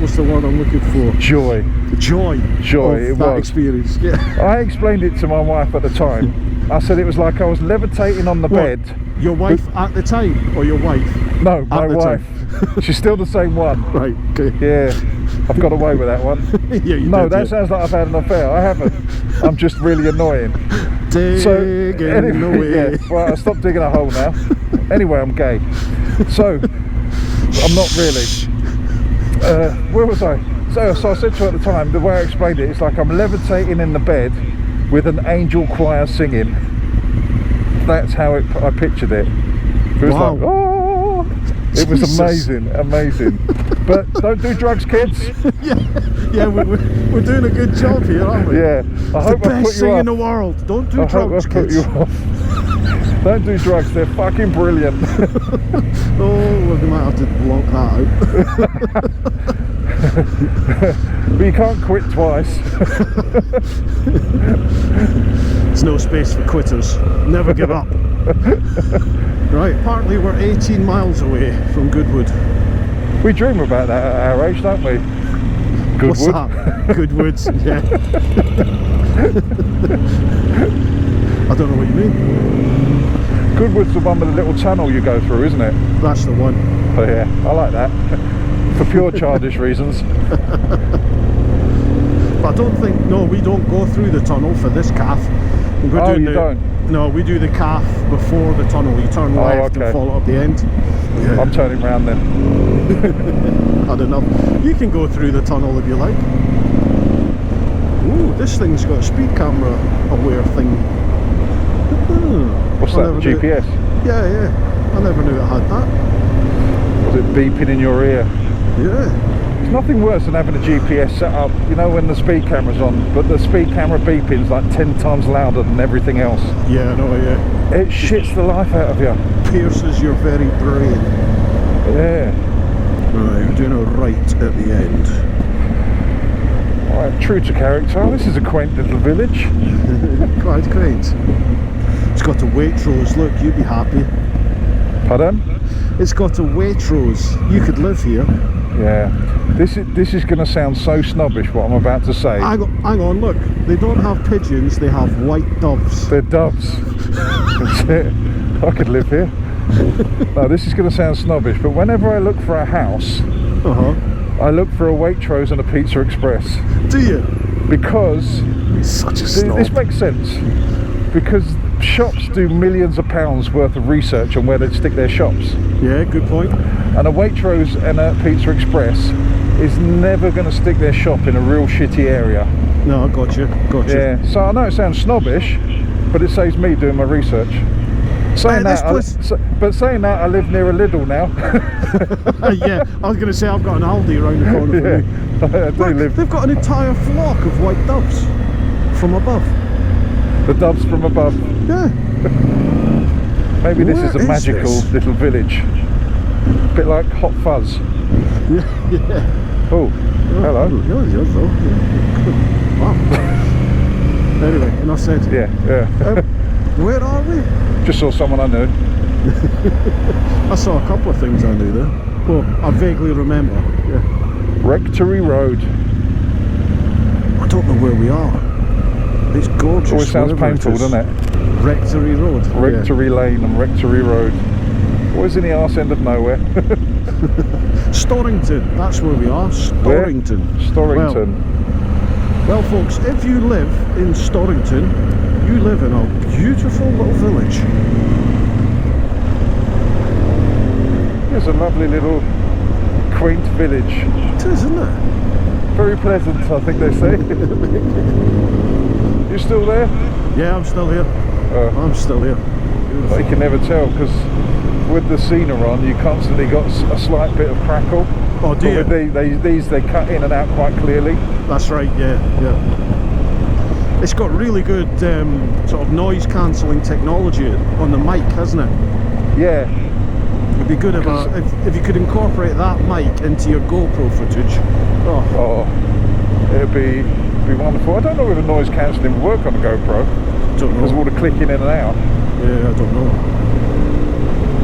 what's the word I'm looking for? Joy. Joy of it that was. experience. Yeah. I explained it to my wife at the time. I said it was like I was levitating on the bed. Your wife at the time, or your wife? No, my At the wife. She's still the same one. Right, okay. Yeah, I've got away with that one. Yeah, you No, did, that yeah. sounds like I've had an affair. I haven't. I'm just really annoying. Digging away. Yeah, well, I stopped digging a hole now. Anyway, I'm gay. So, I'm not really. Where was I? So I said to her at the time, the way I explained it, it's like I'm levitating in the bed with an angel choir singing. That's how I pictured it. It was Wow. like, oh, it was Jesus. amazing. But don't do drugs, kids. Yeah, we're doing a good job here, aren't we? Yeah, I The hope I best put you thing in off. the world. Don't do I hope drugs, I put kids. you off. Don't do drugs, they're fucking brilliant. Oh, we might have to block that out. But you can't quit twice. There's no space for quitters. Never give up. Right, apparently we're 18 miles away from Goodwood. We dream about that at our age, don't we? What's Goodwood. that? Goodwoods, yeah. I don't know what you mean. Goodwood's the one with the little tunnel you go through, isn't it? That's the one. Oh yeah, I like that. For pure childish reasons. But I don't think, no, we don't go through the tunnel for this calf. We're Oh, doing you don't? No, we do the calf before the tunnel. You turn left okay. and follow up the end. Yeah. I'm turning round then. Had enough. You can go through the tunnel if you like. Ooh, this thing's got a speed camera aware thing. What's I that, never knew- GPS? Yeah. I never knew it had that. Was it beeping in your ear? Yeah. There's nothing worse than having a GPS set up, you know, when the speed camera's on, but the speed camera beeping's like 10 times louder than everything else. Yeah, I know, yeah. It shits the life out of you. Pierces your very brain. Yeah. Right, we're doing a right at the end. Right, true to character. This is a quaint little village. Quite quaint. It's got a Waitrose, look, you'd be happy. Pardon? It's got a Waitrose, you could live here. Yeah. This is going to sound so snobbish what I'm about to say. Hang on, look, they don't have pigeons, they have white doves. They're doves. That's it. I could live here. No, this is going to sound snobbish, but whenever I look for a house, I look for a Waitrose and a Pizza Express. Do you? Because Such a snob. this makes sense. Because shops do millions of pounds worth of research on where they'd stick their shops. Yeah, good point. And a Waitrose and a Pizza Express is never going to stick their shop in a real shitty area. No, gotcha. Yeah, so I know it sounds snobbish, but it saves me doing my research. Saying that, I live near a Lidl now. Yeah, I was going to say I've got an Aldi around the corner for me. I do live. They've got an entire flock of white doves from above. The doves from above. Yeah. Maybe this Where is a is magical this? little village. A bit like Hot Fuzz. Yeah. Oh, hello. Wow. Anyway, enough said. Yeah. Where are we? Just saw someone I knew. I saw a couple of things I knew there. Well, I vaguely remember. Yeah. Rectory Road. I don't know where we are. It's gorgeous. Always sounds wherever painful, it is. doesn't it? Rectory Road. Rectory Lane and Rectory Road. Always in the arse end of nowhere. Yeah. Storrington, that's where we are. Storrington. Storrington. Well, folks, if you live in Storrington, you live in a beautiful little village. It's a lovely little quaint village. It is, isn't it? Very pleasant, I think they say. You still there? Yeah, I'm still here. I'm still here. But you can never tell because with the Cena on, you constantly got a slight bit of crackle. Oh, do you? But with these they cut in and out quite clearly. That's right, yeah. It's got really good sort of noise cancelling technology on the mic, hasn't it? Yeah. It'd be good if you could incorporate that mic into your GoPro footage. Oh, it'd be wonderful. I don't know whether noise cancelling would work on a GoPro. Don't know. Because of all the clicking in and out. Yeah, I don't know.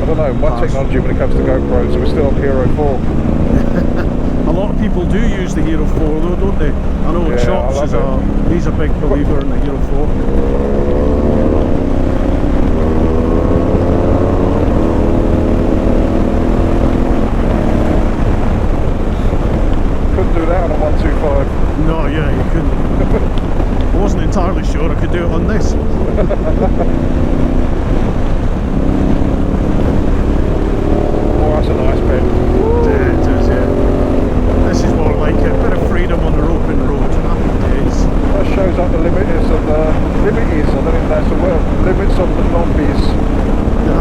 I don't know. My technology when it comes to GoPros, we're still on Hero 4. A lot of people do use the Hero 4 though, don't they? I know Chops he's a big believer in the Hero 4. Couldn't do that on a 125. No, yeah, you couldn't. I wasn't entirely sure I could do it on this. Oh, that's a nice bed. Yeah, it is, yeah. This is more like a bit of freedom on the open road. Happy days. That shows up the limits of the liberties. I don't think that's the word. Limits of the zombies.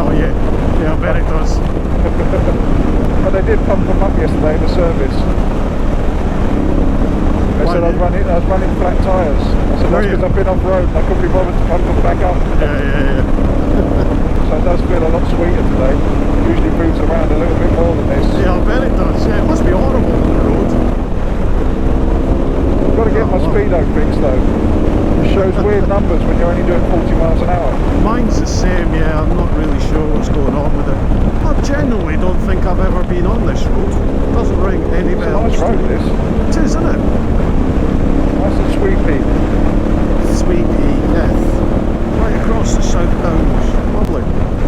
Oh yeah, yeah, I bet it does. But they did pump them up yesterday in the service. They said I was running flat tyres. I said that's because I've been off road and I couldn't be bothered to pump them back up. Yeah. So it does feel a lot sweeter today. It usually moves around a little bit more than this. Yeah, I bet it does. Yeah, it must be horrible on the road. I've got to get my speedo fixed though. It shows weird numbers when you're only doing 40 miles an hour. Mine's the same, yeah. I'm not really sure what's going on with it. I genuinely don't think I've ever been on this road. It doesn't ring any bells. It's a nice road, this. It is, isn't it? Nice and sweepy. Sweepy, yes. Right across the South Downs. Lovely.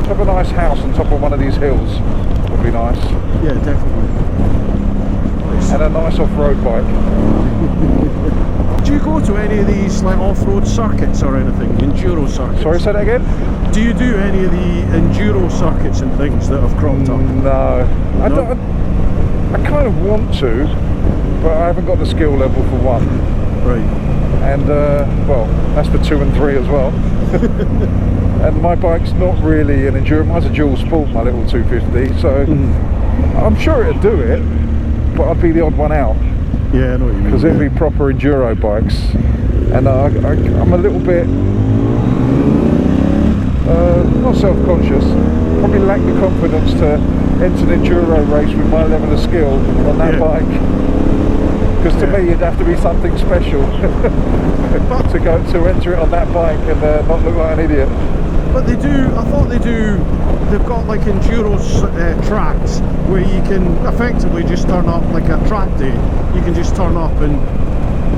Top of a nice house on top of one of these hills would be nice. Yeah, definitely. Nice. And a nice off-road bike. Do you go to any of these like off-road circuits or anything? Enduro circuits? Sorry, say that again? Do you do any of the enduro circuits and things that have cropped up? No. I kind of want to, but I haven't got the skill level for one. Right. And well, that's for 2 and 3 as well. And my bike's not really an enduro. Mine's a dual sport, my little 250. So I'm sure it'd do it, but I'd be the odd one out. Yeah, I know what you mean. Because it'd be proper enduro bikes, and I'm a little bit not self-conscious. Probably lack the confidence to enter an enduro race with my level of skill on that bike. Because to me, it'd have to be something special to go to enter it on that bike and not look like an idiot. But they do, I thought they've got like enduro tracks where you can effectively just turn up like a track day. You can just turn up and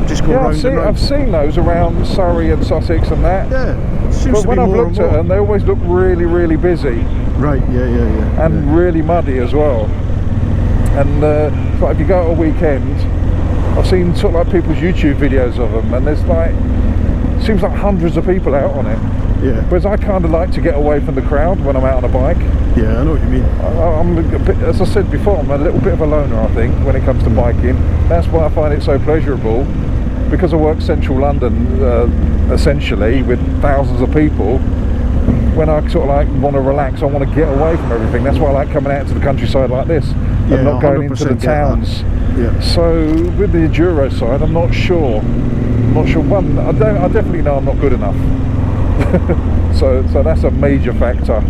just go round and round. I've seen those around Surrey and Sussex and that. Yeah, it seems but when I've looked at them, they always look really, really busy. Right, yeah. And really muddy as well. And like if you go to a weekend, I've seen sort of like people's YouTube videos of them, and there's like, seems like hundreds of people out on it. Yeah. Whereas I kind of like to get away from the crowd when I'm out on a bike. Yeah, I know what you mean. I'm a bit, as I said before, I'm a little bit of a loner, I think, when it comes to biking. That's why I find it so pleasurable, because I work central London, essentially, with thousands of people. When I sort of like want to relax, I want to get away from everything. That's why I like coming out to the countryside like this, and not going into the towns. Yeah. So with the enduro side, I'm not sure. One, I definitely know I'm not good enough. so that's a major factor.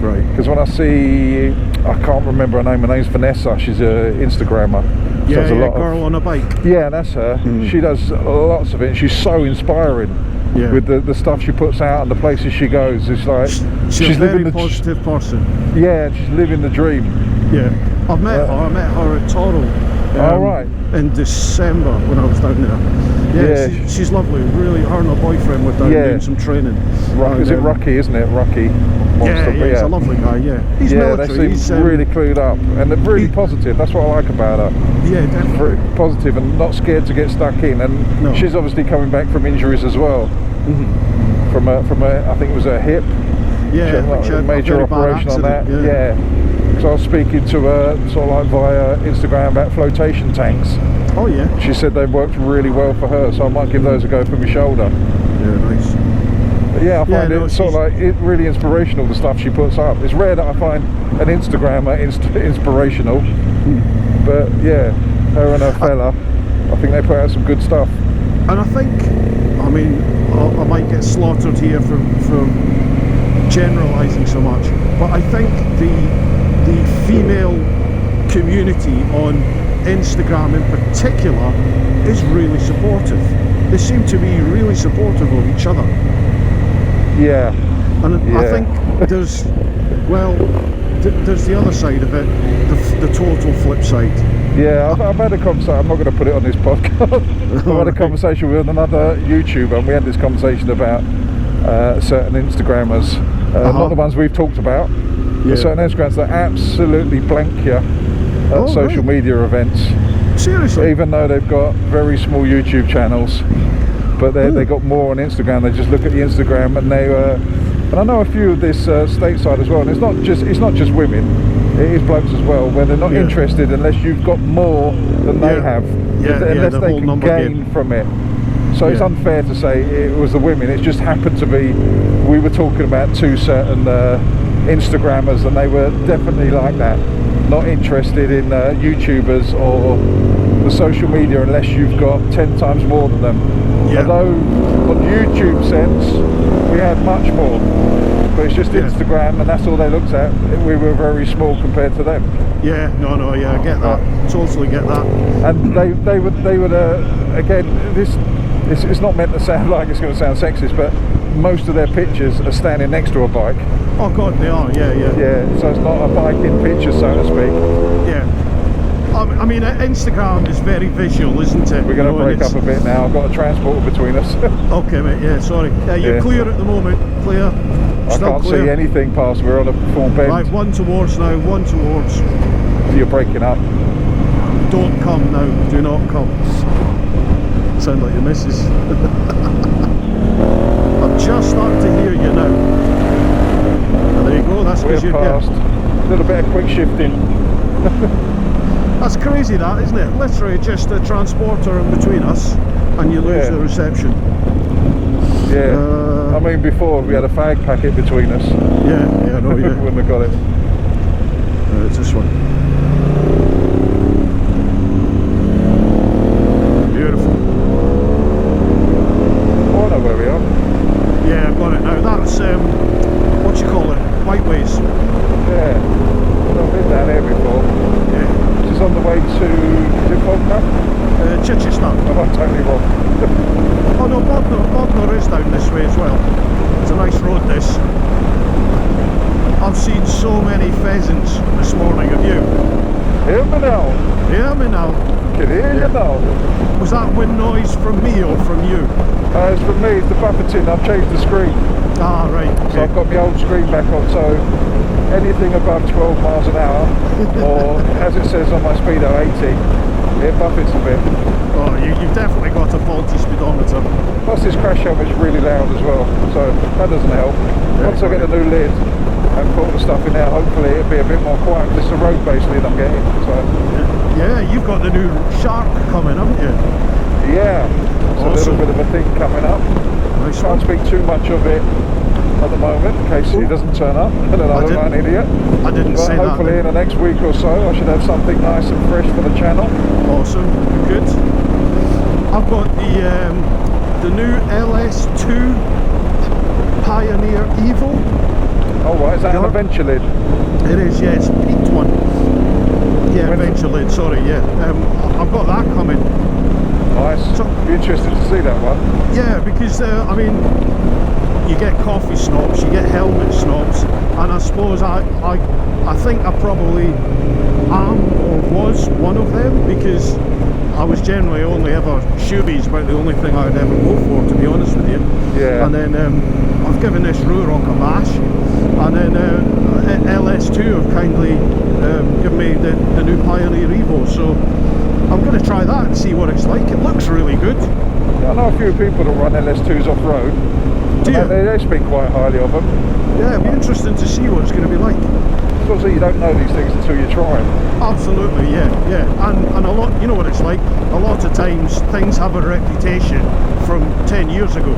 Right. Because when I see, I can't remember her name. Her name's Vanessa. She's an Instagrammer. Yeah, a girl on a bike. Yeah, that's her. She does lots of it. She's so inspiring. Yeah. With the stuff she puts out and the places she goes. It's like she's a very positive person. Yeah, she's living the dream. Yeah, I met her at Toro. Right. In December when I was down there. Yeah, she's lovely. Really, her and her boyfriend were down doing some training. Is it Rocky, isn't it? Rocky. Yeah, he's a lovely guy. Yeah, he's military. They seem really clued up and they're really positive. That's what I like about her. Yeah, definitely. Very positive and not scared to get stuck in. And she's obviously coming back from injuries as well. From a, I think it was a hip. Yeah, she had a major operation on that. Yeah. So I was speaking to her sort of like via Instagram about flotation tanks. Oh yeah. She said they worked really well for her, so I might give those a go for my shoulder. Yeah, nice. But yeah, I find it sort of like really inspirational, the stuff she puts up. It's rare that I find an Instagrammer inspirational. But yeah, her and her fella, I think they put out some good stuff. And I think, I mean, I might get slaughtered here from generalising so much, but I think the female community on Instagram in particular is really supportive. They seem to be really supportive of each other. Yeah. And I think there's the other side of it, the total flip side. Yeah, I've had a conversation, I'm not going to put it on this podcast. I've had a conversation with another YouTuber, and we had this conversation about certain Instagrammers, not the ones we've talked about. Yeah. Certain Instagrams that absolutely blank you at social media events. Seriously? Even though they've got very small YouTube channels, but they got more on Instagram. They just look at the Instagram and they and I know a few of this stateside as well. And it's not just women. It is blokes as well, where they're not interested unless you've got more than they have. Unless they can gain from it. So it's unfair to say it was the women. It just happened to be. We were talking about two certain Instagrammers, and they were definitely like that, not interested in YouTubers or the social media unless you've got 10 times more than them. Although on YouTube sense we had much more, but it's just Instagram and that's all they looked at. We were very small compared to them. I get that, totally get that. And they would again, it's not meant to sound like it's going to sound sexist, but most of their pictures are standing next to a bike. Oh god, they are, yeah, so it's not a biking picture, so to speak. Yeah. I mean, Instagram is very visual, isn't it? We're going to break up a bit now. I've got a transporter between us. Okay, mate, sorry. You're clear at the moment, clear. I can't see anything past, we're on a full bend. Right, one towards now, one towards. You're breaking up. Don't come now, do not come. Sound like your missus. I'm just starting to hear you now. And there you go, that's because you're past. A little bit of quick shifting. That's crazy that, isn't it? Literally just a transporter in between us and you lose the reception. I mean, before we had a fag packet between us. I know, we wouldn't have got it. It's this one. Beautiful. Oh, I know where we are. Yeah, I've got it now. That's what you call it, Whiteways. Yeah, I've been down here presence this morning, have you? Hear me now. Hear me now. Can hear you now. Was that wind noise from me or from you? It's from me, it's the buffeting. I've changed the screen. Ah, right. So Okay. I've got my old screen back on, so anything above 12 miles an hour, or as it says on my speedo, 80, it buffets a bit. Oh, you've definitely got a faulty speedometer. Plus this crash helmet's really loud as well, so that doesn't help. Once I get the new lid and put all the stuff in there, hopefully it'll be a bit more quiet. It's the road based lid I'm getting, so. Yeah, you've got the new Shark coming, haven't you? Yeah, it's Awesome. a little bit of a thing coming up. Nice Can't one. speak too much of it at the moment in case he doesn't turn up and then I look like an idiot. I didn't But say that. hopefully in the next week or so I should have something nice and fresh for the channel. Awesome, good. I've got the new LS2 Pioneer Evo. Oh right, is that an adventure lid? It is, yes, peaked one. Yeah, adventure lid, sorry, yeah. I've got that coming. Nice. So- Be interested to see that one. Yeah, because I mean, you get coffee snobs, you get helmet snobs, and I suppose I think I probably am or was one of them, because I was generally only ever shoebies about the only thing I would ever go for, to be honest with you. Yeah. And then I've given this Ruroc a bash, and then LS2 have kindly given me the new Pioneer Evo, so I'm going to try that and see what it's like. It looks really good. I know a few people that run LS2s off road. Do you? They speak quite highly of them. Yeah, it'll be interesting to see what it's going to be like. Obviously you don't know these things until you try them. Absolutely, yeah. And a lot, you know what it's like, a lot of times things have a reputation from 10 years ago.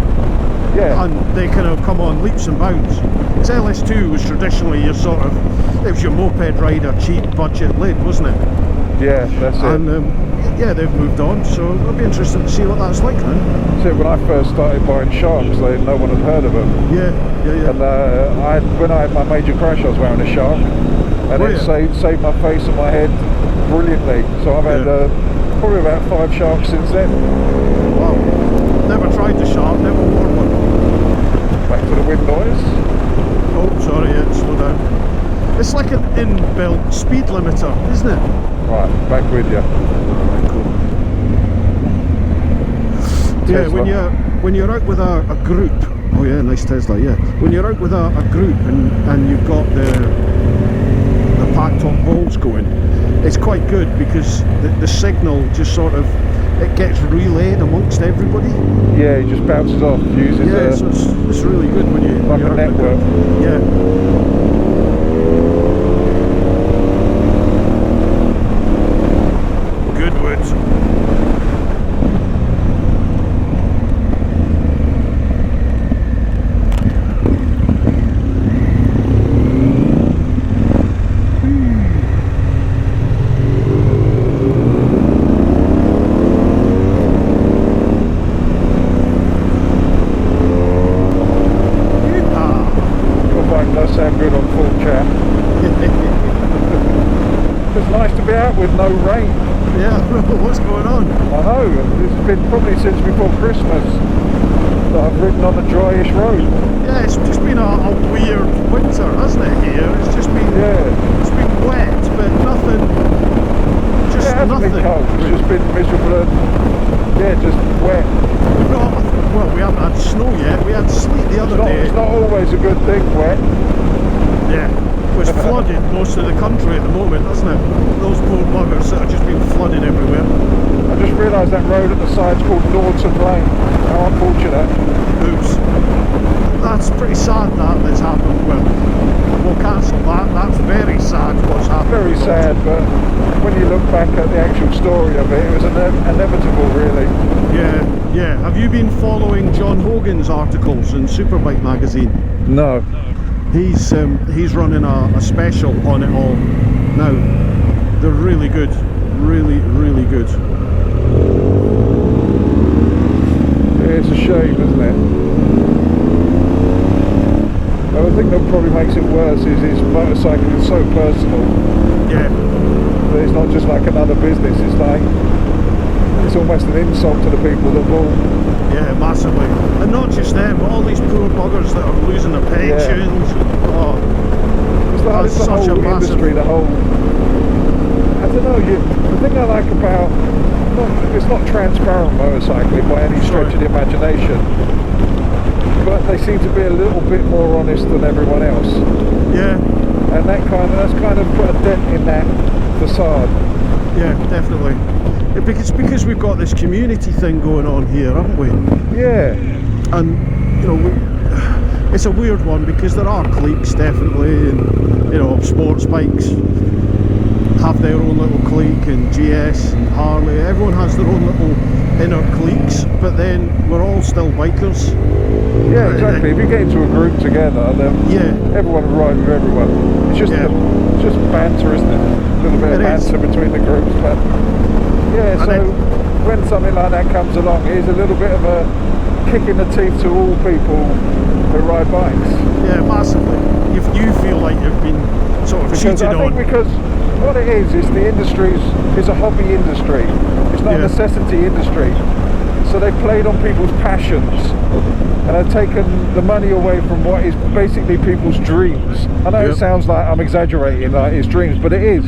Yeah. And they kind of come on leaps and bounds. Because LS2 was traditionally your sort of, it was your moped rider, cheap budget lid, wasn't it? Yeah, that's it. And yeah, they've moved on, so it'll be interesting to see what that's like then. So when I first started buying Sharks, no one had heard of them. Yeah. And when I had my major crash, I was wearing a Shark, and Oh, it yeah. saved my face and my head brilliantly. So I've had probably about 5 Sharks since then. Wow. Never tried the Shark, never wore one. Back to the wind noise. Oh, sorry, yeah, slow down. It's like an inbuilt speed limiter, isn't it? Right, back with you. Alright, cool. Yeah, Tesla. when you're out with a group, oh yeah, nice Tesla, yeah. When you're out with a group and you've got the Pactalk Bolds going, it's quite good because the signal just sort of, it gets relayed amongst everybody. Yeah, it just bounces off, uses Yeah, so it's really good when like you're a out with network. it. Yeah. Goodwood. Your bike does sound good on full chat. It's nice to be out with no rain. Yeah, what's going on? I know, it's been probably since before Christmas that I've ridden on a dryish road. Yeah, it's just been a weird winter, hasn't it, here? It's just been, it's been wet, but nothing, just It hasn't nothing. been cold, it's just been miserable and, just wet. We've got, well, we haven't had snow yet, we had sleet the other day. It's not always a good thing, wet. Yeah, it's flooded most of the country at the moment, hasn't it? Those poor buggers that have just been flooded everywhere. I just realised that road at the side's called Norton Lane. How unfortunate. Oops. That's pretty sad that's happened. Well, we'll cancel that. That's very sad what's happened. Very sad, but when you look back at the actual story of it, it was inevitable, really. Yeah. Have you been following John Hogan's articles in Superbike magazine? No. He's running a special on it all. Now, they're really good. Really good. It's a shame, isn't it? But the thing that probably makes it worse is his motorcycle is so personal. Yeah. That it's not just like another business, it's almost an insult to the people that will. Yeah, massively. And not just them, but all these poor buggers that are losing their pensions. Oh. It's started the such a whole massive... industry, the whole... I don't know, the thing I like about... it's not transparent motorcycling by any stretch of the imagination, but they seem to be a little bit more honest than everyone else. Yeah. And that's kind of put a dent in that facade. Yeah, definitely. Because we've got this community thing going on here, haven't we? Yeah. And, you know, it's a weird one because there are cliques, definitely, and, you know, sports bikes have their own little clique, and GS and Harley, everyone has their own little inner cliques, but then we're all still bikers. Yeah, exactly. If you get into a group together, then everyone will ride with everyone. It's just it's just banter, isn't it? A little bit of banter between the groups, but yeah. So when something like that comes along, it is a little bit of a kick in the teeth to all people who ride bikes. Yeah, massively. You feel like you've been sort of cheated on. I think because what it is the industry is a hobby industry. It's not a necessity industry. So they've played on people's passions and have taken the money away from what is basically people's dreams. I know it sounds like I'm exaggerating, like it's dreams, but it is.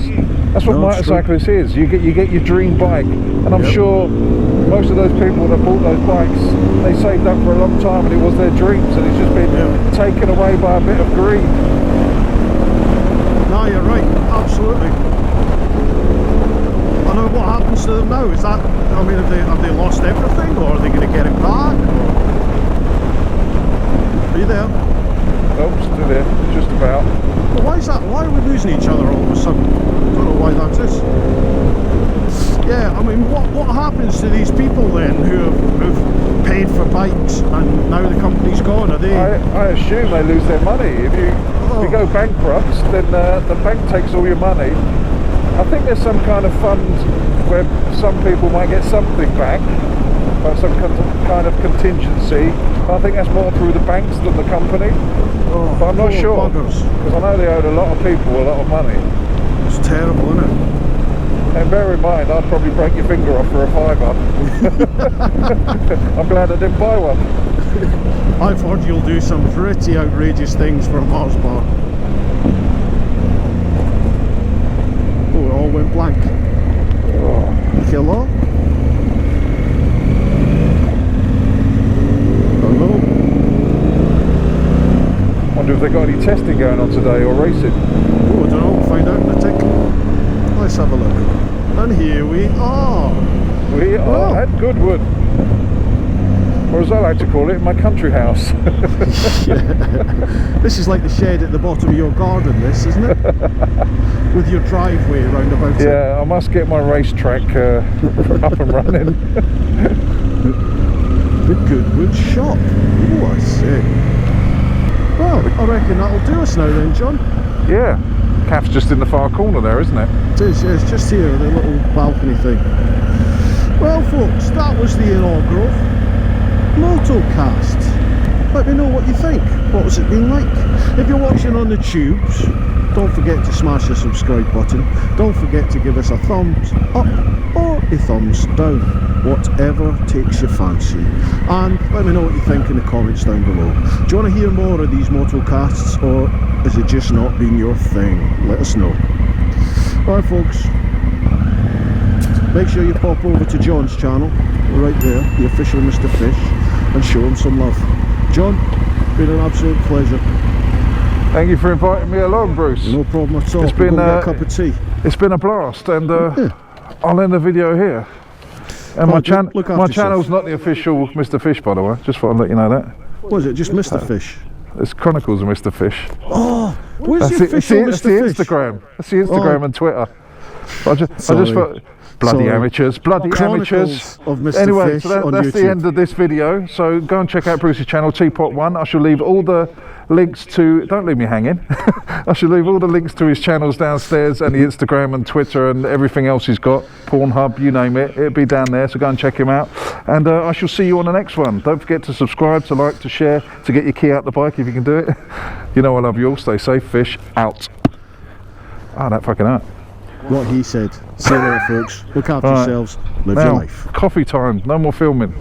That's what motorcyclists is. You get your dream bike, and I'm sure most of those people that bought those bikes, they saved up for a long time, and it was their dreams, and it's just been taken away by a bit of greed. No, you're right, absolutely. I know what happens to them now. Is that, I mean, have they lost everything, or are they going to get it back? Are you there? Nope, still there, just about. Well, why is that? Why are we losing each other all of a sudden? I don't know why that is. Yeah, I mean, what happens to these people then who've paid for bikes and now the company's gone? Are they? I assume they lose their money. If you go bankrupt, then the bank takes all your money. I think there's some kind of fund where some people might get something back, like some kind of contingency. I think that's more through the banks than the company. But I'm not sure, because I know they owed a lot of people a lot of money. It's terrible, isn't it? And bear in mind, I'd probably break your finger off for a £5. I'm glad I didn't buy one. I've heard you'll do some pretty outrageous things for a Mars bar. Oh, it all went blank. Hello? Hello? Wonder if they got any testing going on today or racing. Oh, I don't know, we'll find out in a tick. Let's have a look. And here we are. We are at Goodwood. Or as I like to call it, my country house. This is like the shed at the bottom of your garden, this, isn't it? With your driveway round about it. Yeah, I must get my racetrack up and running. The Goodwood shop. Oh, I see. Well, I reckon that'll do us now then, John. Yeah, Caf's just in the far corner there, isn't it? It is, yeah, it's just here, the little balcony thing. Well, folks, that was the inaugural MotoCast. Let me know what you think. What was it been like? If you're watching on the tubes, don't forget to smash the subscribe button. Don't forget to give us a thumbs up or a thumbs down, whatever takes your fancy. And let me know what you think in the comments down below. Do you want to hear more of these MotoCasts, or has it just not been your thing? Let us know. Alright folks, make sure you pop over to John's channel, right there, the official Mr. Fish, and show him some love. John, been an absolute pleasure. Thank you for inviting me along, Bruce. No problem at all. It's been a cup of tea. It's been a blast, and I'll end the video here. And my channel's not the official Mr. Fish, by the way. Just thought I'd let you know that. What is it? Just Mr. Fish? It's Chronicles of Mr. Fish. Oh, where's the official Mr. Fish? Instagram. That's the Instagram and Twitter. I just thought, bloody amateurs. Of Mr. Anyway, Fish so on that's YouTube. the end of this video. So go and check out Bruce's channel, TeapotOne. I shall leave all the links to, don't leave me hanging. I shall leave all the links to his channels downstairs, and the Instagram and Twitter and everything else he's got, Pornhub, you name it, it'll be down there, so go and check him out. And I shall see you on the next one. Don't forget to subscribe, to like, to share, to get your key out the bike if you can do it. You know I love you all. Stay safe. Fish out. That fucking hurt. What he said. See you later, folks. Look after yourselves. Live your life. Coffee time. No more filming.